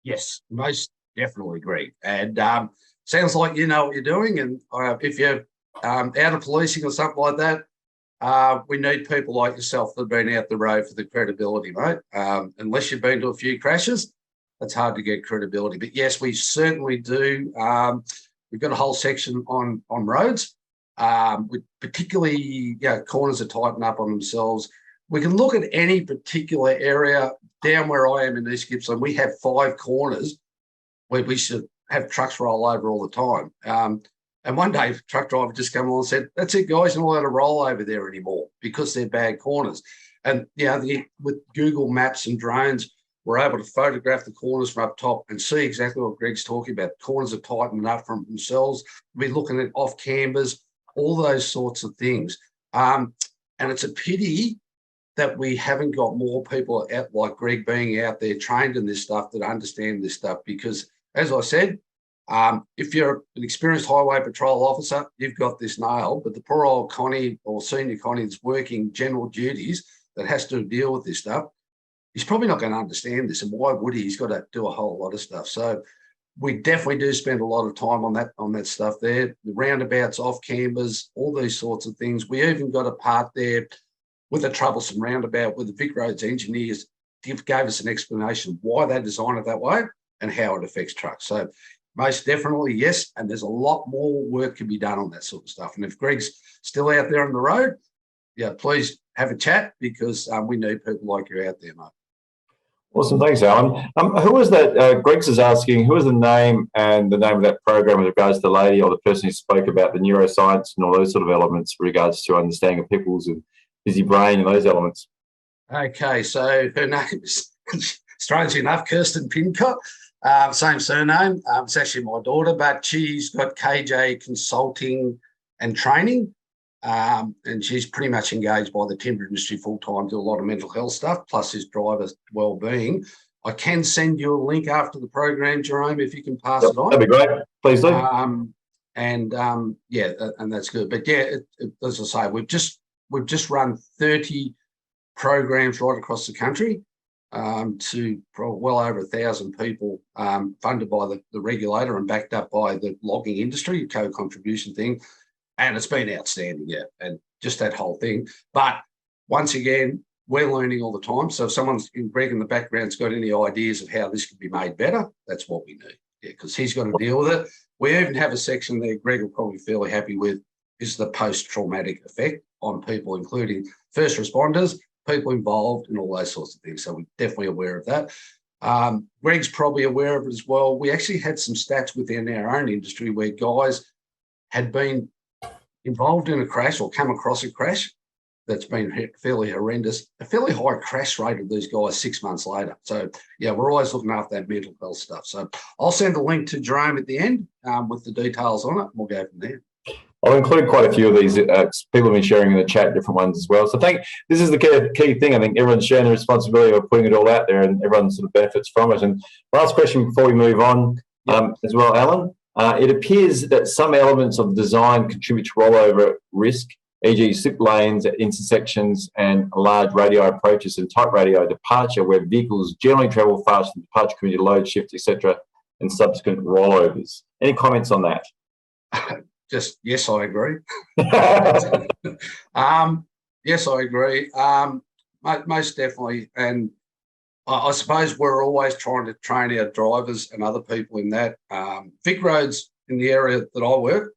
Yes, most definitely, Greg. And sounds like you know what you're doing. And if you're out of policing or something like that, we need people like yourself that have been out the road for the credibility, mate. Unless you've been to a few crashes, it's hard to get credibility. But yes, we certainly do. We've got a whole section on roads. With particularly, corners are tightened up on themselves. We can look at any particular area. Down where I am in East Gippsland, we have 5 corners where we should have trucks roll over all the time. And one day, a truck driver just came along and said, "That's it, guys, you're not allowed to roll over there anymore because they're bad corners." And with Google Maps and drones, we're able to photograph the corners from up top and see exactly what Greg's talking about. Corners are tightening up from themselves. We're looking at off cambers, all those sorts of things. And it's a pity that we haven't got more people out like Greg being out there trained in this stuff that understand this stuff. Because as I said, if you're an experienced highway patrol officer, you've got this nailed. But the poor old Connie or senior Connie that's working general duties that has to deal with this stuff, he's probably not going to understand this. And why would he? He's got to do a whole lot of stuff. So we definitely do spend a lot of time on that stuff there. The roundabouts, off cambers, all these sorts of things. We even got a part there with a troublesome roundabout where the Vic Roads engineers gave us an explanation why they designed it that way and how it affects trucks. So most definitely, yes, and there's a lot more work can be done on that sort of stuff. And if Greg's still out there on the road, please have a chat because we need people like you out there, mate. Awesome, thanks, Alan. Who was that? Greg's is asking, who was the name and the name of that program with regards to the lady or the person who spoke about the neuroscience and all those sort of elements with regards to understanding of people's busy brain and those elements? Okay, so her name's, strangely enough, Kirsten Pincott. Same surname. It's actually my daughter, but she's got KJ Consulting and Training, and she's pretty much engaged by the timber industry full-time, do a lot of mental health stuff, plus his driver's well-being. I can send you a link after the program, Jerome, if you can pass it on. That'd be great. Please do. And that's good. But as I say, we've just run 30 programs right across the country. To well over 1,000 people, funded by the regulator and backed up by the logging industry, co-contribution thing. And it's been outstanding, and just that whole thing. But once again, we're learning all the time. So if someone's in Greg in the background's got any ideas of how this could be made better, that's what we need. Because he's got to deal with it. We even have a section there Greg will probably be fairly happy with, is the post-traumatic effect on people, including first responders, people involved and all those sorts of things. So we're definitely aware of that. Greg's probably aware of it as well. We actually had some stats within our own industry where guys had been involved in a crash or come across a crash that's been fairly horrendous, a fairly high crash rate of these guys 6 months later. So, we're always looking after that mental health stuff. So I'll send a link to Jerome at the end with the details on it, and we'll go from there. I'll include quite a few of these. People have been sharing in the chat different ones as well. So this is the key thing. I think everyone's sharing the responsibility of putting it all out there and everyone sort of benefits from it. And last question before we move on as well, Alan. It appears that some elements of design contribute to rollover risk, e.g. slip lanes at intersections and large radii approaches and tight radii departure where vehicles generally travel faster than departure community load shift, etc., and subsequent rollovers. Any comments on that? Just yes, I agree. Yes, I agree. Most definitely. And I suppose we're always trying to train our drivers and other people in that. Vic Roads in the area that I work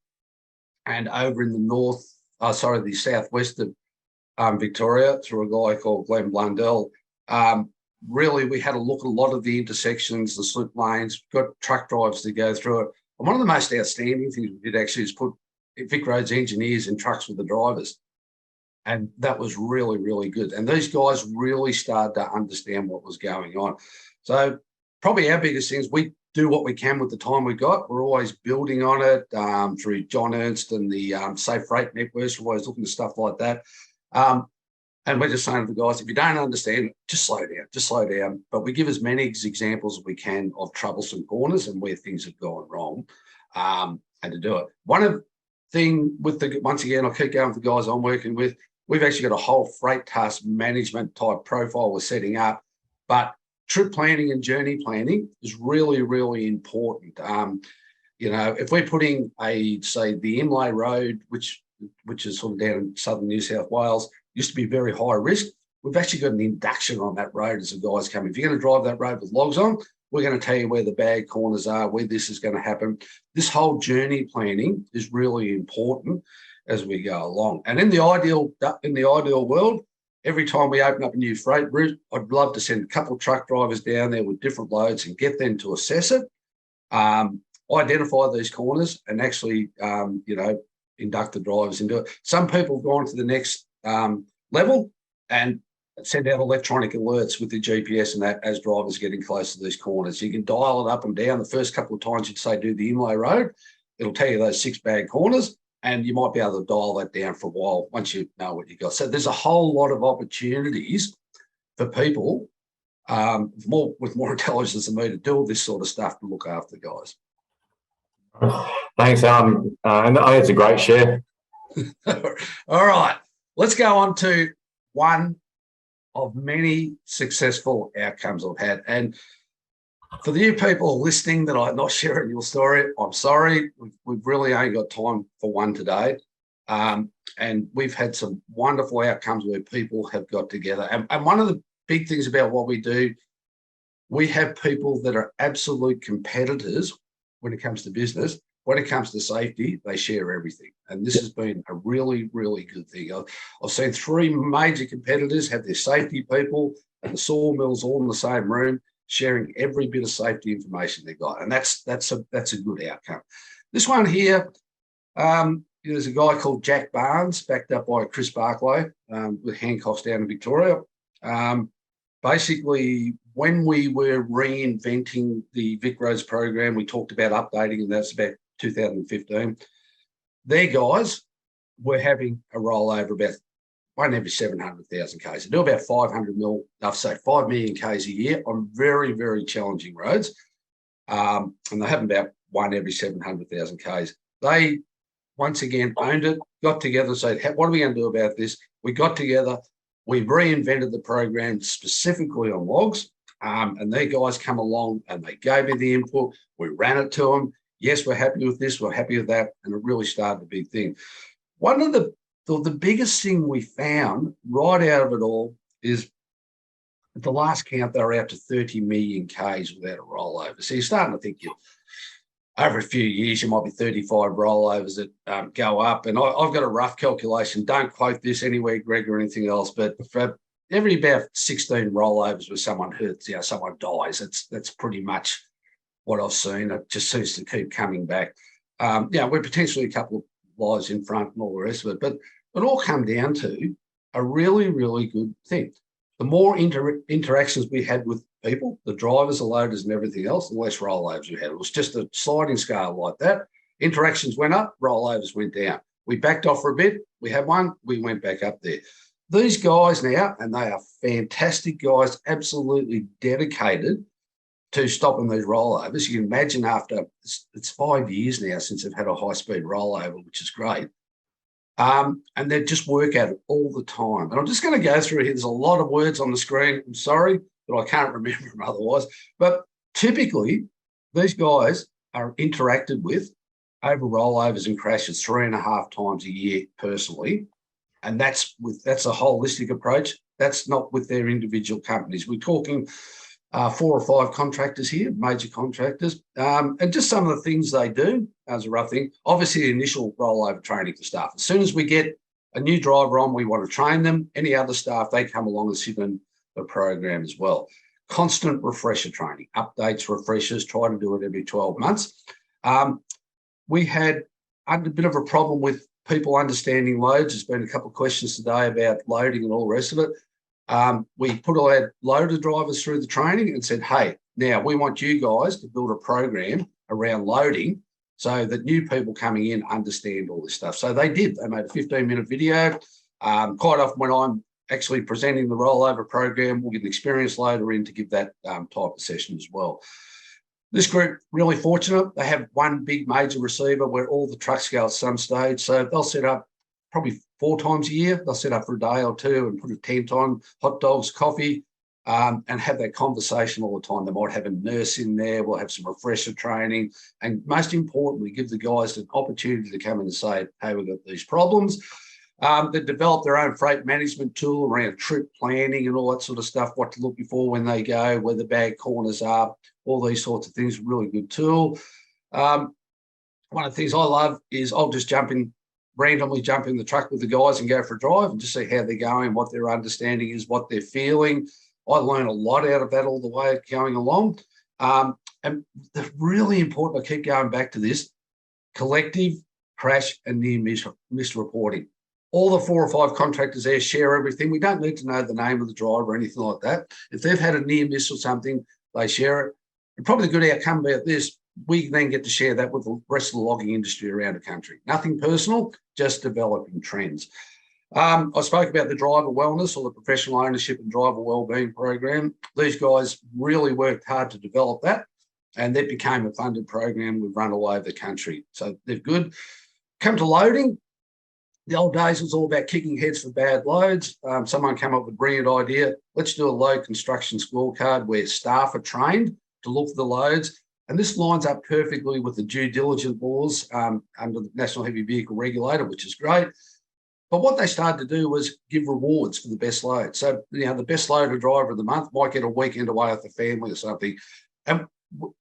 and over in the southwest of Victoria through a guy called Glenn Blundell. Really, we had a look at a lot of the intersections, the slip lanes, got truck drivers to go through it. And one of the most outstanding things we did actually is put Vic Roads engineers in trucks with the drivers. And that was really, really good. And these guys really started to understand what was going on. So probably our biggest thing is we do what we can with the time we got. We're always building on it through John Ernst and the Safe Freight Networks. We're always looking at stuff like that. And we're just saying to the guys, if you don't understand, just slow down, just slow down. But we give as many examples as we can of troublesome corners and where things have gone wrong, and to do it. One of the thing with the, once again, I'll keep going with the guys I'm working with, we've actually got a whole freight task management type profile we're setting up, but trip planning and journey planning is really, really important. You know, if we're putting say the Imlay Road, which is sort of down in southern New South Wales, used to be very high risk. We've actually got an induction on that road as the guys come. If you're going to drive that road with logs on, we're going to tell you where the bad corners are, where this is going to happen. This whole journey planning is really important as we go along. And in the ideal world, every time we open up a new freight route, I'd love to send a couple of truck drivers down there with different loads and get them to assess it, identify these corners, and actually, you know, induct the drivers into it. Some people have gone to the next level and send out electronic alerts with the GPS and that as drivers getting close to these corners. You can dial it up and down. The first couple of times you'd say do the Imlay Road, it'll tell you those 6 bad corners, and you might be able to dial that down for a while once you know what you got. So there's a whole lot of opportunities for people with more intelligence than me to do all this sort of stuff to look after the guys. Thanks, and I think it's a great share. All right, let's go on to one of many successful outcomes I've had. And for the you people listening that I'm not sharing your story, I'm sorry. We've really only got time for one today. And we've had some wonderful outcomes where people have got together. And one of the big things about what we do, we have people that are absolute competitors when it comes to business. When it comes to safety, they share everything. And this has been a really, really good thing. I've seen 3 major competitors have their safety people and the sawmills all in the same room, sharing every bit of safety information they've got. And that's a good outcome. This one here, there's a guy called Jack Barnes, backed up by Chris Barclay with Hancock's down in Victoria. Basically, when we were reinventing the Vic Roads program, we talked about updating, and that's about 2015. Their guys were having a rollover about 1 every 700,000 Ks. They do about 500 5 million Ks a year on very, very challenging roads. And they have about 1 every 700,000 Ks. They, once again, owned it, got together and said, what are we going to do about this? We got together, we reinvented the program specifically on logs, and their guys come along and they gave me the input. We ran it to them. Yes, we're happy with this, we're happy with that, and it really started a big thing. One of the biggest thing we found right out of it all is at the last count, they were out to 30 million Ks without a rollover. So you're starting to think over a few years, you might be 35 rollovers that go up. And I've got a rough calculation. Don't quote this anywhere, Greg, or anything else, but for every about 16 rollovers where someone hurts, someone dies, that's pretty much what I've seen. It just seems to keep coming back. We're potentially a couple of lives in front and all the rest of it, but it all come down to a really, really good thing. The more interactions we had with people, the drivers, the loaders and everything else, the less rollovers we had. It was just a sliding scale like that. Interactions went up, rollovers went down. We backed off for a bit. We had one, we went back up there. These guys now, and they are fantastic guys, absolutely dedicated to stopping these rollovers. You can imagine after, it's 5 years now since they've had a high-speed rollover, which is great. And they just work at it all the time. And I'm just going to go through here. There's a lot of words on the screen. I'm sorry, but I can't remember them otherwise. But typically, these guys are interacted with over rollovers and crashes 3.5 times a year personally. And that's a holistic approach. That's not with their individual companies. We're talking 4 or 5 contractors here, major contractors, and just some of the things they do as a rough thing. Obviously, initial rollover training for staff. As soon as we get a new driver on, we want to train them. Any other staff, they come along and sit in the program as well. Constant refresher training, updates, refreshers, try to do it every 12 months. We had a bit of a problem with people understanding loads. There's been a couple of questions today about loading and all the rest of it. We put all our loader drivers through the training and said, hey, now we want you guys to build a program around loading so that new people coming in understand all this stuff. So they did. They made a 15-minute video. Quite often when I'm actually presenting the rollover program. We'll get an experienced loader in to give that type of session as well. This group, really fortunate. They have one big major receiver where all the trucks go at some stage. So they'll set up probably 4 times a year. They'll set up for a day or two and put a tent on, hot dogs, coffee, and have that conversation all the time. They might have a nurse in there. We'll have some refresher training. And most importantly, give the guys an opportunity to come in and say, hey, we've got these problems. They developed their own freight management tool around trip planning and all that sort of stuff, what to look before when they go, where the bad corners are, all these sorts of things. Really good tool. One of the things I love is I'll just randomly jump in the truck with the guys and go for a drive and just see how they're going, what their understanding is, what they're feeling. I learn a lot out of that all the way going along. And the really important, I keep going back to this, collective crash and near miss reporting. All the 4 or 5 contractors there share everything. We don't need to know the name of the driver or anything like that. If they've had a near miss or something, they share it. And probably the good outcome about this, we then get to share that with the rest of the logging industry around the country. Nothing personal, just developing trends. I spoke about the driver wellness or the professional ownership and driver wellbeing program. These guys really worked hard to develop that, and that became a funded program we've run all over the country. So they're good. Come to loading. The old days was all about kicking heads for bad loads. Someone came up with a brilliant idea. Let's do a load construction scorecard where staff are trained to look for the loads. And this lines up perfectly with the due diligence laws under the National Heavy Vehicle Regulator, which is great. But what they started to do was give rewards for the best load. So, the best loader driver of the month might get a weekend away with the family or something. And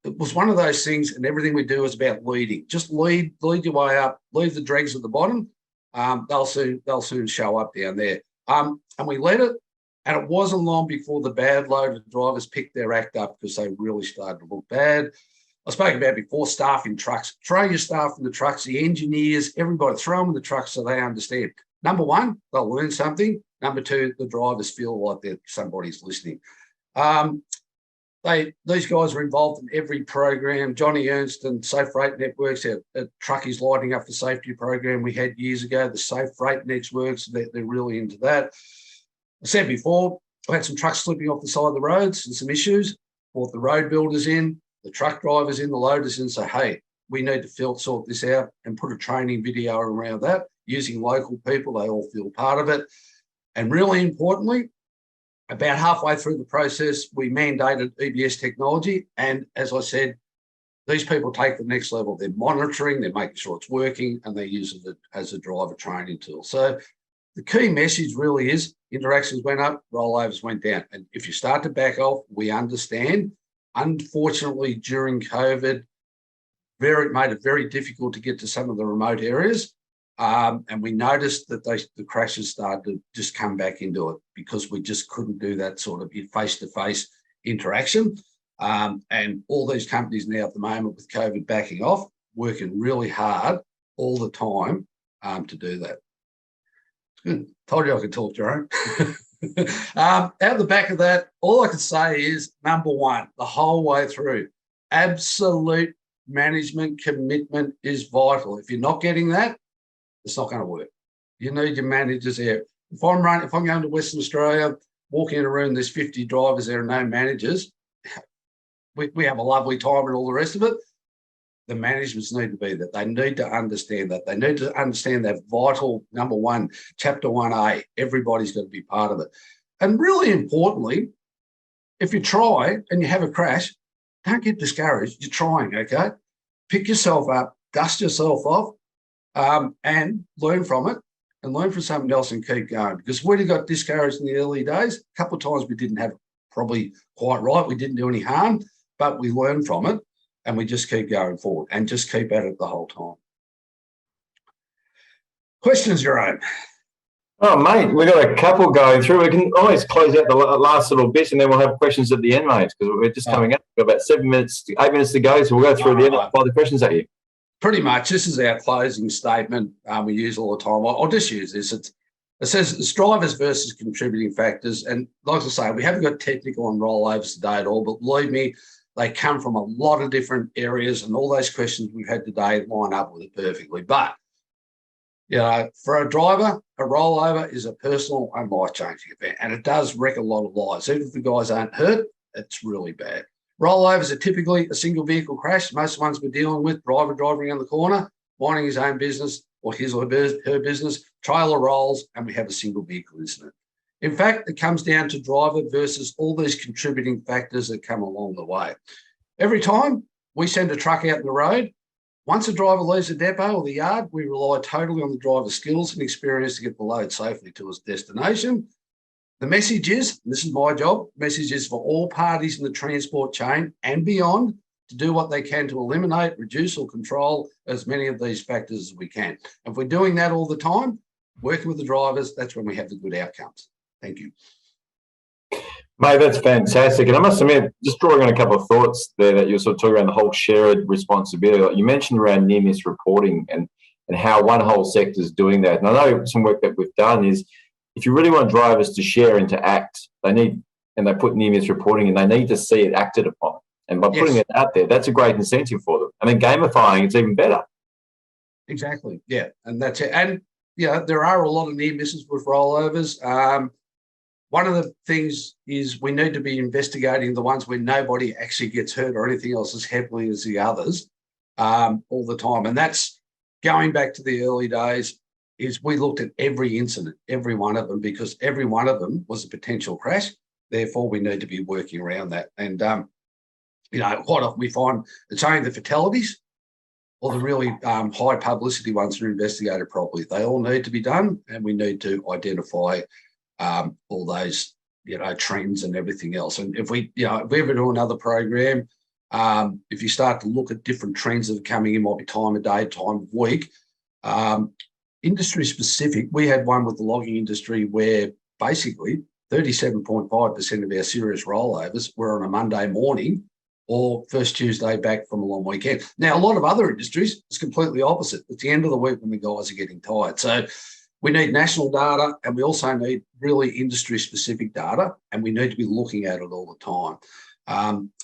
it was one of those things, and everything we do is about leading. Just lead your way up, leave the dregs at the bottom. They'll soon show up down there. And we led it, and it wasn't long before the bad loader drivers picked their act up because they really started to look bad. I spoke about before, staff in trucks. Throw your staff in the trucks, the engineers, everybody, throw them in the trucks so they understand. Number one, they'll learn something. Number two, the drivers feel like somebody's listening. These guys are involved in every program. Johnny Ernst and Safe Freight Networks, our Truckies Lighting Up for Safety program we had years ago, the Safe Freight Networks, they're really into that. I said before, I had some trucks slipping off the side of the roads and some issues. Brought the road builders in, the truck drivers in, the loaders in, say, hey, we need to sort this out and put a training video around that using local people. They all feel part of it. And really importantly, about halfway through the process, we mandated EBS technology. And as I said, these people take the next level. They're monitoring, they're making sure it's working, and they're using it as a driver training tool. So the key message really is interactions went up, rollovers went down. And if you start to back off, we understand. Unfortunately, during COVID, it made it very difficult to get to some of the remote areas. And we noticed that the crashes started to just come back into it because we just couldn't do that sort of face-to-face interaction. And all these companies now at the moment with COVID backing off, working really hard all the time to do that. Good. Told you I could talk, Jerome. Out the back of that, all I can say is, number one, the whole way through, absolute management commitment is vital. If you're not getting that, it's not going to work. You need your managers there. If I'm going to Western Australia, walking in a room, there's 50 drivers there and no managers. We have a lovely time and all the rest of it. The managements need to be that. They need to understand that. They need to understand that vital, number one, Chapter 1A, everybody's got to be part of it. And really importantly, if you try and you have a crash, don't get discouraged. You're trying, okay? Pick yourself up, dust yourself off, and learn from it and learn from something else and keep going. Because when you got discouraged in the early days, a couple of times we didn't have it probably quite right. We didn't do any harm, but we learned from it. And we just keep going forward and just keep at it the whole time. Questions, Jerome? Oh, mate, we've got a couple going through. We can always close out the last little bit and then we'll have questions at the end, mate, because we're just coming up. We've got about 8 minutes to go, so we'll go through the end and fire the questions at you. Pretty much. This is our closing statement we use all the time. I'll just use this. It says drivers versus contributing factors. And like I say, we haven't got technical on rollovers today at all, but believe me, they come from a lot of different areas and all those questions we've had today line up with it perfectly. But For a driver, a rollover is a personal and life-changing event, and it does wreck a lot of lives. Even if the guys aren't hurt, it's really bad. Rollovers are typically a single vehicle crash. Most of the ones we're dealing with, driver driving around the corner, minding his own business or his or her business, trailer rolls, and we have a single vehicle incident. In fact, it comes down to driver versus all these contributing factors that come along the way. Every time we send a truck out on the road, once a driver leaves the depot or the yard, we rely totally on the driver's skills and experience to get the load safely to its destination. The message is, and this is my job, message is for all parties in the transport chain and beyond to do what they can to eliminate, reduce or control as many of these factors as we can. And if we're doing that all the time, working with the drivers, that's when we have the good outcomes. Thank you. Mate, that's fantastic. And I must admit, just drawing on a couple of thoughts there that you're sort of talking around the whole shared responsibility. Like you mentioned around near-miss reporting and how one whole sector is doing that. And I know some work that we've done is if you really want drivers to share and to act, they put near-miss reporting and they need to see it acted upon. And by putting it out there, that's a great incentive for them. And then gamifying, it's even better. Exactly. Yeah. And that's it. And, there are a lot of near misses with rollovers. One of the things is we need to be investigating the ones where nobody actually gets hurt or anything else as heavily as the others all the time. And that's going back to the early days is we looked at every incident, every one of them, because every one of them was a potential crash. Therefore, we need to be working around that. And, quite often we find it's only the fatalities or the really high publicity ones that are investigated properly. They all need to be done, and we need to identify all those, trends and everything else. And if we ever do another program, if you start to look at different trends that are coming in, might be time of day, time of week, industry specific, we had one with the logging industry where basically 37.5% of our serious rollovers were on a Monday morning or first Tuesday back from a long weekend. Now, a lot of other industries, it's completely opposite. It's the end of the week when the guys are getting tired. So we need national data, and we also need really industry-specific data, and we need to be looking at it all the time.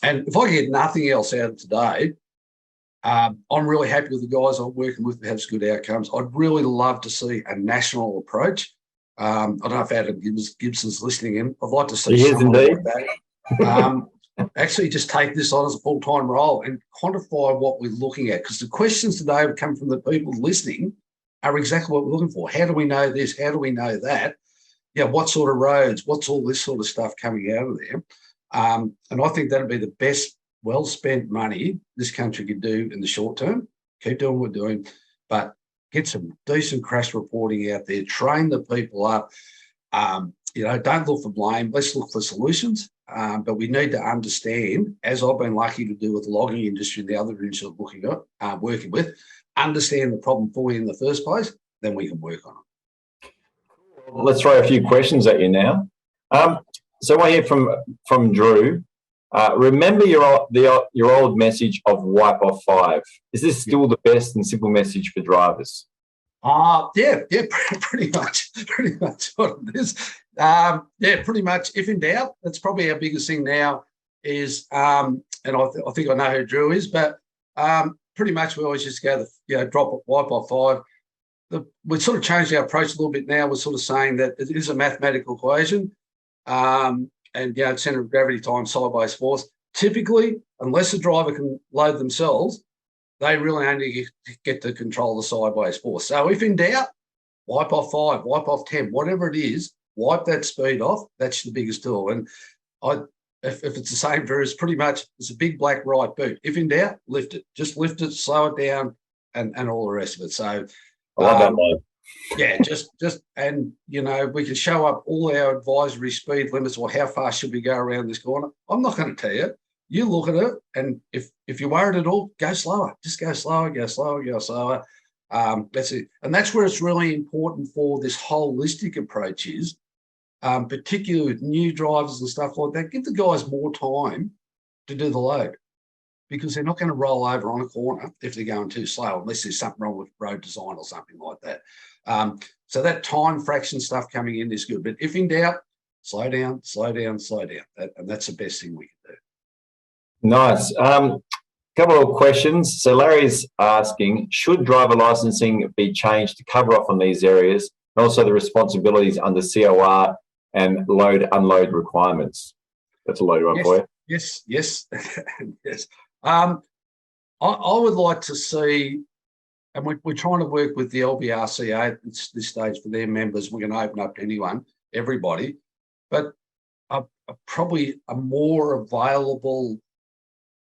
And if I get nothing else out of today, I'm really happy with the guys I'm working with who have good outcomes. I'd really love to see a national approach. I don't know if Adam Gibson's listening in. I'd like to see someone like that. Actually just take this on as a full-time role and quantify what we're looking at, because the questions today have come from the people listening are exactly what we're looking for. How do we know this? How do we know that? What sort of roads? What's all this sort of stuff coming out of there? And I think that'd be the best well-spent money this country could do in the short term. Keep doing what we're doing, but get some decent crash reporting out there, train the people up. Don't look for blame. Let's look for solutions. But we need to understand, as I've been lucky to do with the logging industry and the other industry working with, understand the problem for you in the first place, then we can work on it. Let's throw a few questions at you now. So I hear from Drew. Remember your old message of wipe off 5. Is this still the best and simple message for drivers? Yeah, pretty much what it is. Pretty much. If in doubt, that's probably our biggest thing now is, and I think I know who Drew is, but pretty much we always just go wipe off 5. We sort of changed our approach a little bit now. We're sort of saying that it is a mathematical equation, and center of gravity times side-base force. Typically, unless the driver can load themselves, they really only get to control the sideways force. So if in doubt, wipe off 5, wipe off 10, whatever it is, wipe that speed off. That's the biggest tool. And if it's the same for us, pretty much it's a big black right boot. If in doubt, lift it. Just lift it, slow it down, and all the rest of it. So I love that line. And we can show up all our advisory speed limits or how fast should we go around this corner. I'm not going to tell you. You look at it, and if you're worried at all, go slower. Just go slower, go slower, go slower. That's it. And that's where it's really important for this holistic approach is, particularly with new drivers and stuff like that, give the guys more time to do the load, because they're not going to roll over on a corner if they're going too slow, unless there's something wrong with road design or something like that. So that time fraction stuff coming in is good. But if in doubt, slow down, slow down, slow down. And that's the best thing we can do. Nice. Couple couple of questions. So Larry's asking, should driver licensing be changed to cover off on these areas, and also the responsibilities under COR and load unload requirements? That's a loaded one for you. Yes. Yes. I would like to see, and we're trying to work with the LBRCA at this stage for their members. We're going to open up to anyone, everybody, but probably a more available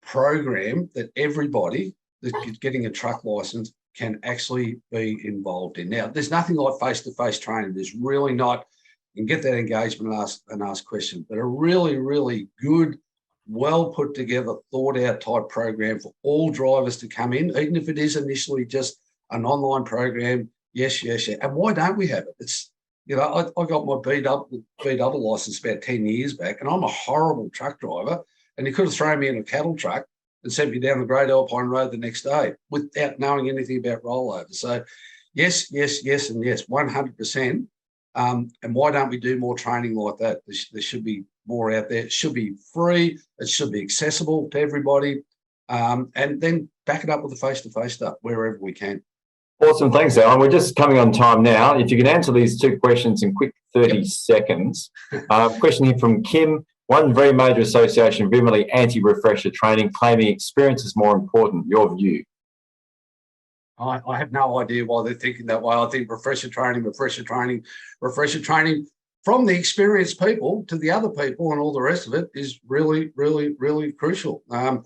program that everybody that's getting a truck license can actually be involved in. Now, there's nothing like face-to-face training. There's really not. You can get that engagement and ask questions, but a really, really good, well put together, thought out type program for all drivers to come in, even if it is initially just an online program. Yes. And why don't we have it? It's, I got my B double license about 10 years back, and I'm a horrible truck driver. And he could have thrown me in a cattle truck and sent me down the Great Alpine Road the next day without knowing anything about rollovers. So yes, and yes, 100%. And why don't we do more training like that? There should be more out there. It should be free. It should be accessible to everybody. And then back it up with the face-to-face stuff wherever we can. Awesome. Thanks, Alan. We're just coming on time now. If you can answer these two questions in quick 30 seconds. Question here from Kim. One very major association vehemently anti-refresher training, claiming experience is more important. Your view? I have no idea why they're thinking that way. I think refresher training from the experienced people to the other people and all the rest of it is really, really, really crucial. I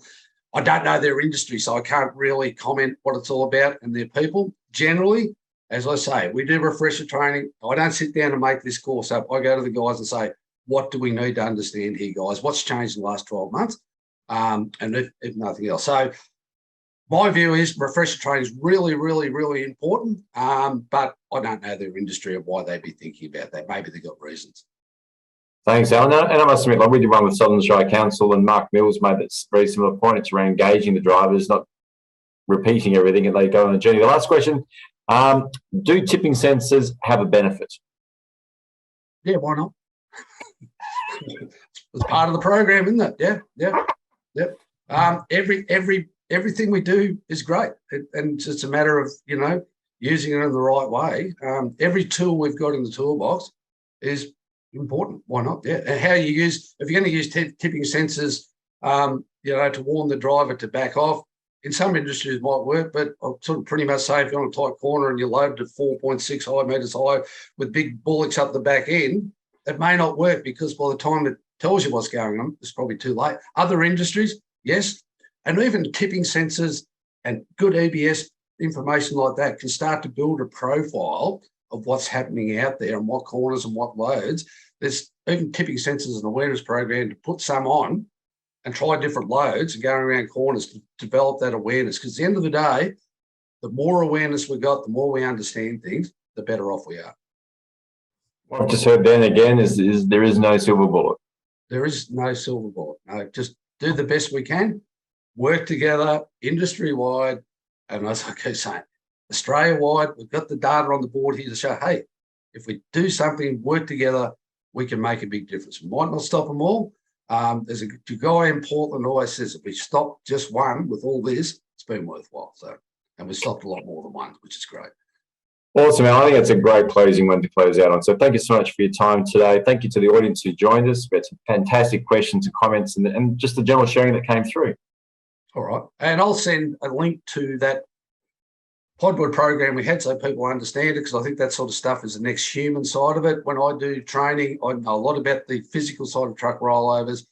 don't know their industry, so I can't really comment what it's all about and their people. Generally, as I say, we do refresher training. I don't sit down and make this course up. I go to the guys and say, what do we need to understand here, guys? What's changed in the last 12 months? And if nothing else. So my view is refresher training is really, really, really important. But I don't know their industry or why they'd be thinking about that. Maybe they've got reasons. Thanks, Alan. And I must admit, like we did one with Southern Australia Council, and Mark Mills made that very similar point. It's around engaging the drivers, not repeating everything, and they go on a journey. The last question, do tipping sensors have a benefit? Yeah, why not? It's part of the program, isn't it? Yeah. Everything we do is great, and it's a matter of using it in the right way. Every tool we've got in the toolbox is important. Why not? Yeah. And how you use, if you're going to use tipping sensors, to warn the driver to back off. In some industries it might work, but I'll sort of pretty much say if you're on a tight corner and you're loaded at 4.6 high metres high with big bullocks up the back end, it may not work because by the time it tells you what's going on, it's probably too late. Other industries, yes. And even tipping sensors and good EBS information like that can start to build a profile of what's happening out there and what corners and what loads. There's even tipping sensors and awareness program to put some on and try different loads and going around corners to develop that awareness. Because at the end of the day, the more awareness we got, the more we understand things, the better off we are. What I've just heard then again is there is no silver bullet. There is no silver bullet. No, just do the best we can, work together industry-wide, and as I keep saying, Australia-wide, we've got the data on the board here to show, hey, if we do something, work together, we can make a big difference. We might not stop them all. There's a guy in Portland always says, if we stop just one with all this, it's been worthwhile. So, and we stopped a lot more than one, which is great. Awesome, Alan. I think it's a great closing one to close out on. So thank you so much for your time today. Thank you to the audience who joined us. We had some fantastic questions and comments and just the general sharing that came through. All right. And I'll send a link to that Podboard program we had so people understand it, because I think that sort of stuff is the next human side of it. When I do training, I know a lot about the physical side of truck rollovers.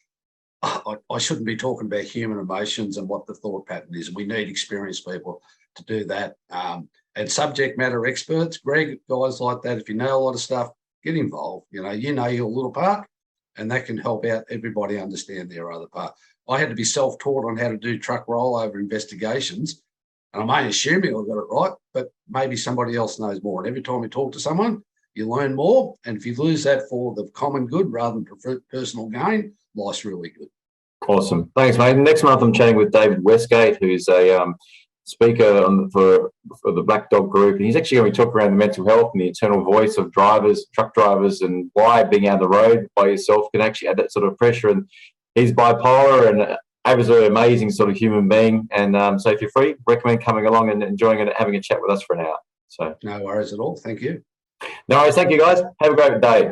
I shouldn't be talking about human emotions and what the thought pattern is. We need experienced people to do that. And subject matter experts, Greg, guys like that, if you know a lot of stuff, get involved. You know your little part, and that can help out everybody understand their other part. I had to be self-taught on how to do truck rollover investigations, and I'm only assuming I got it right, but maybe somebody else knows more. And every time you talk to someone, you learn more. And if you lose that for the common good rather than personal gain, life's really good. Awesome. Thanks, mate. Next month, I'm chatting with David Westgate, who's a speaker for the Black Dog Group. And he's actually going to be talking around the mental health and the internal voice of drivers, truck drivers, and why being out on the road by yourself can actually add that sort of pressure. And he's bipolar and Ava's an amazing sort of human being, and so if you're free, recommend coming along and enjoying it, having a chat with us for an hour. So No worries at all. Thank you. no worries. Thank you, guys. Have a great day.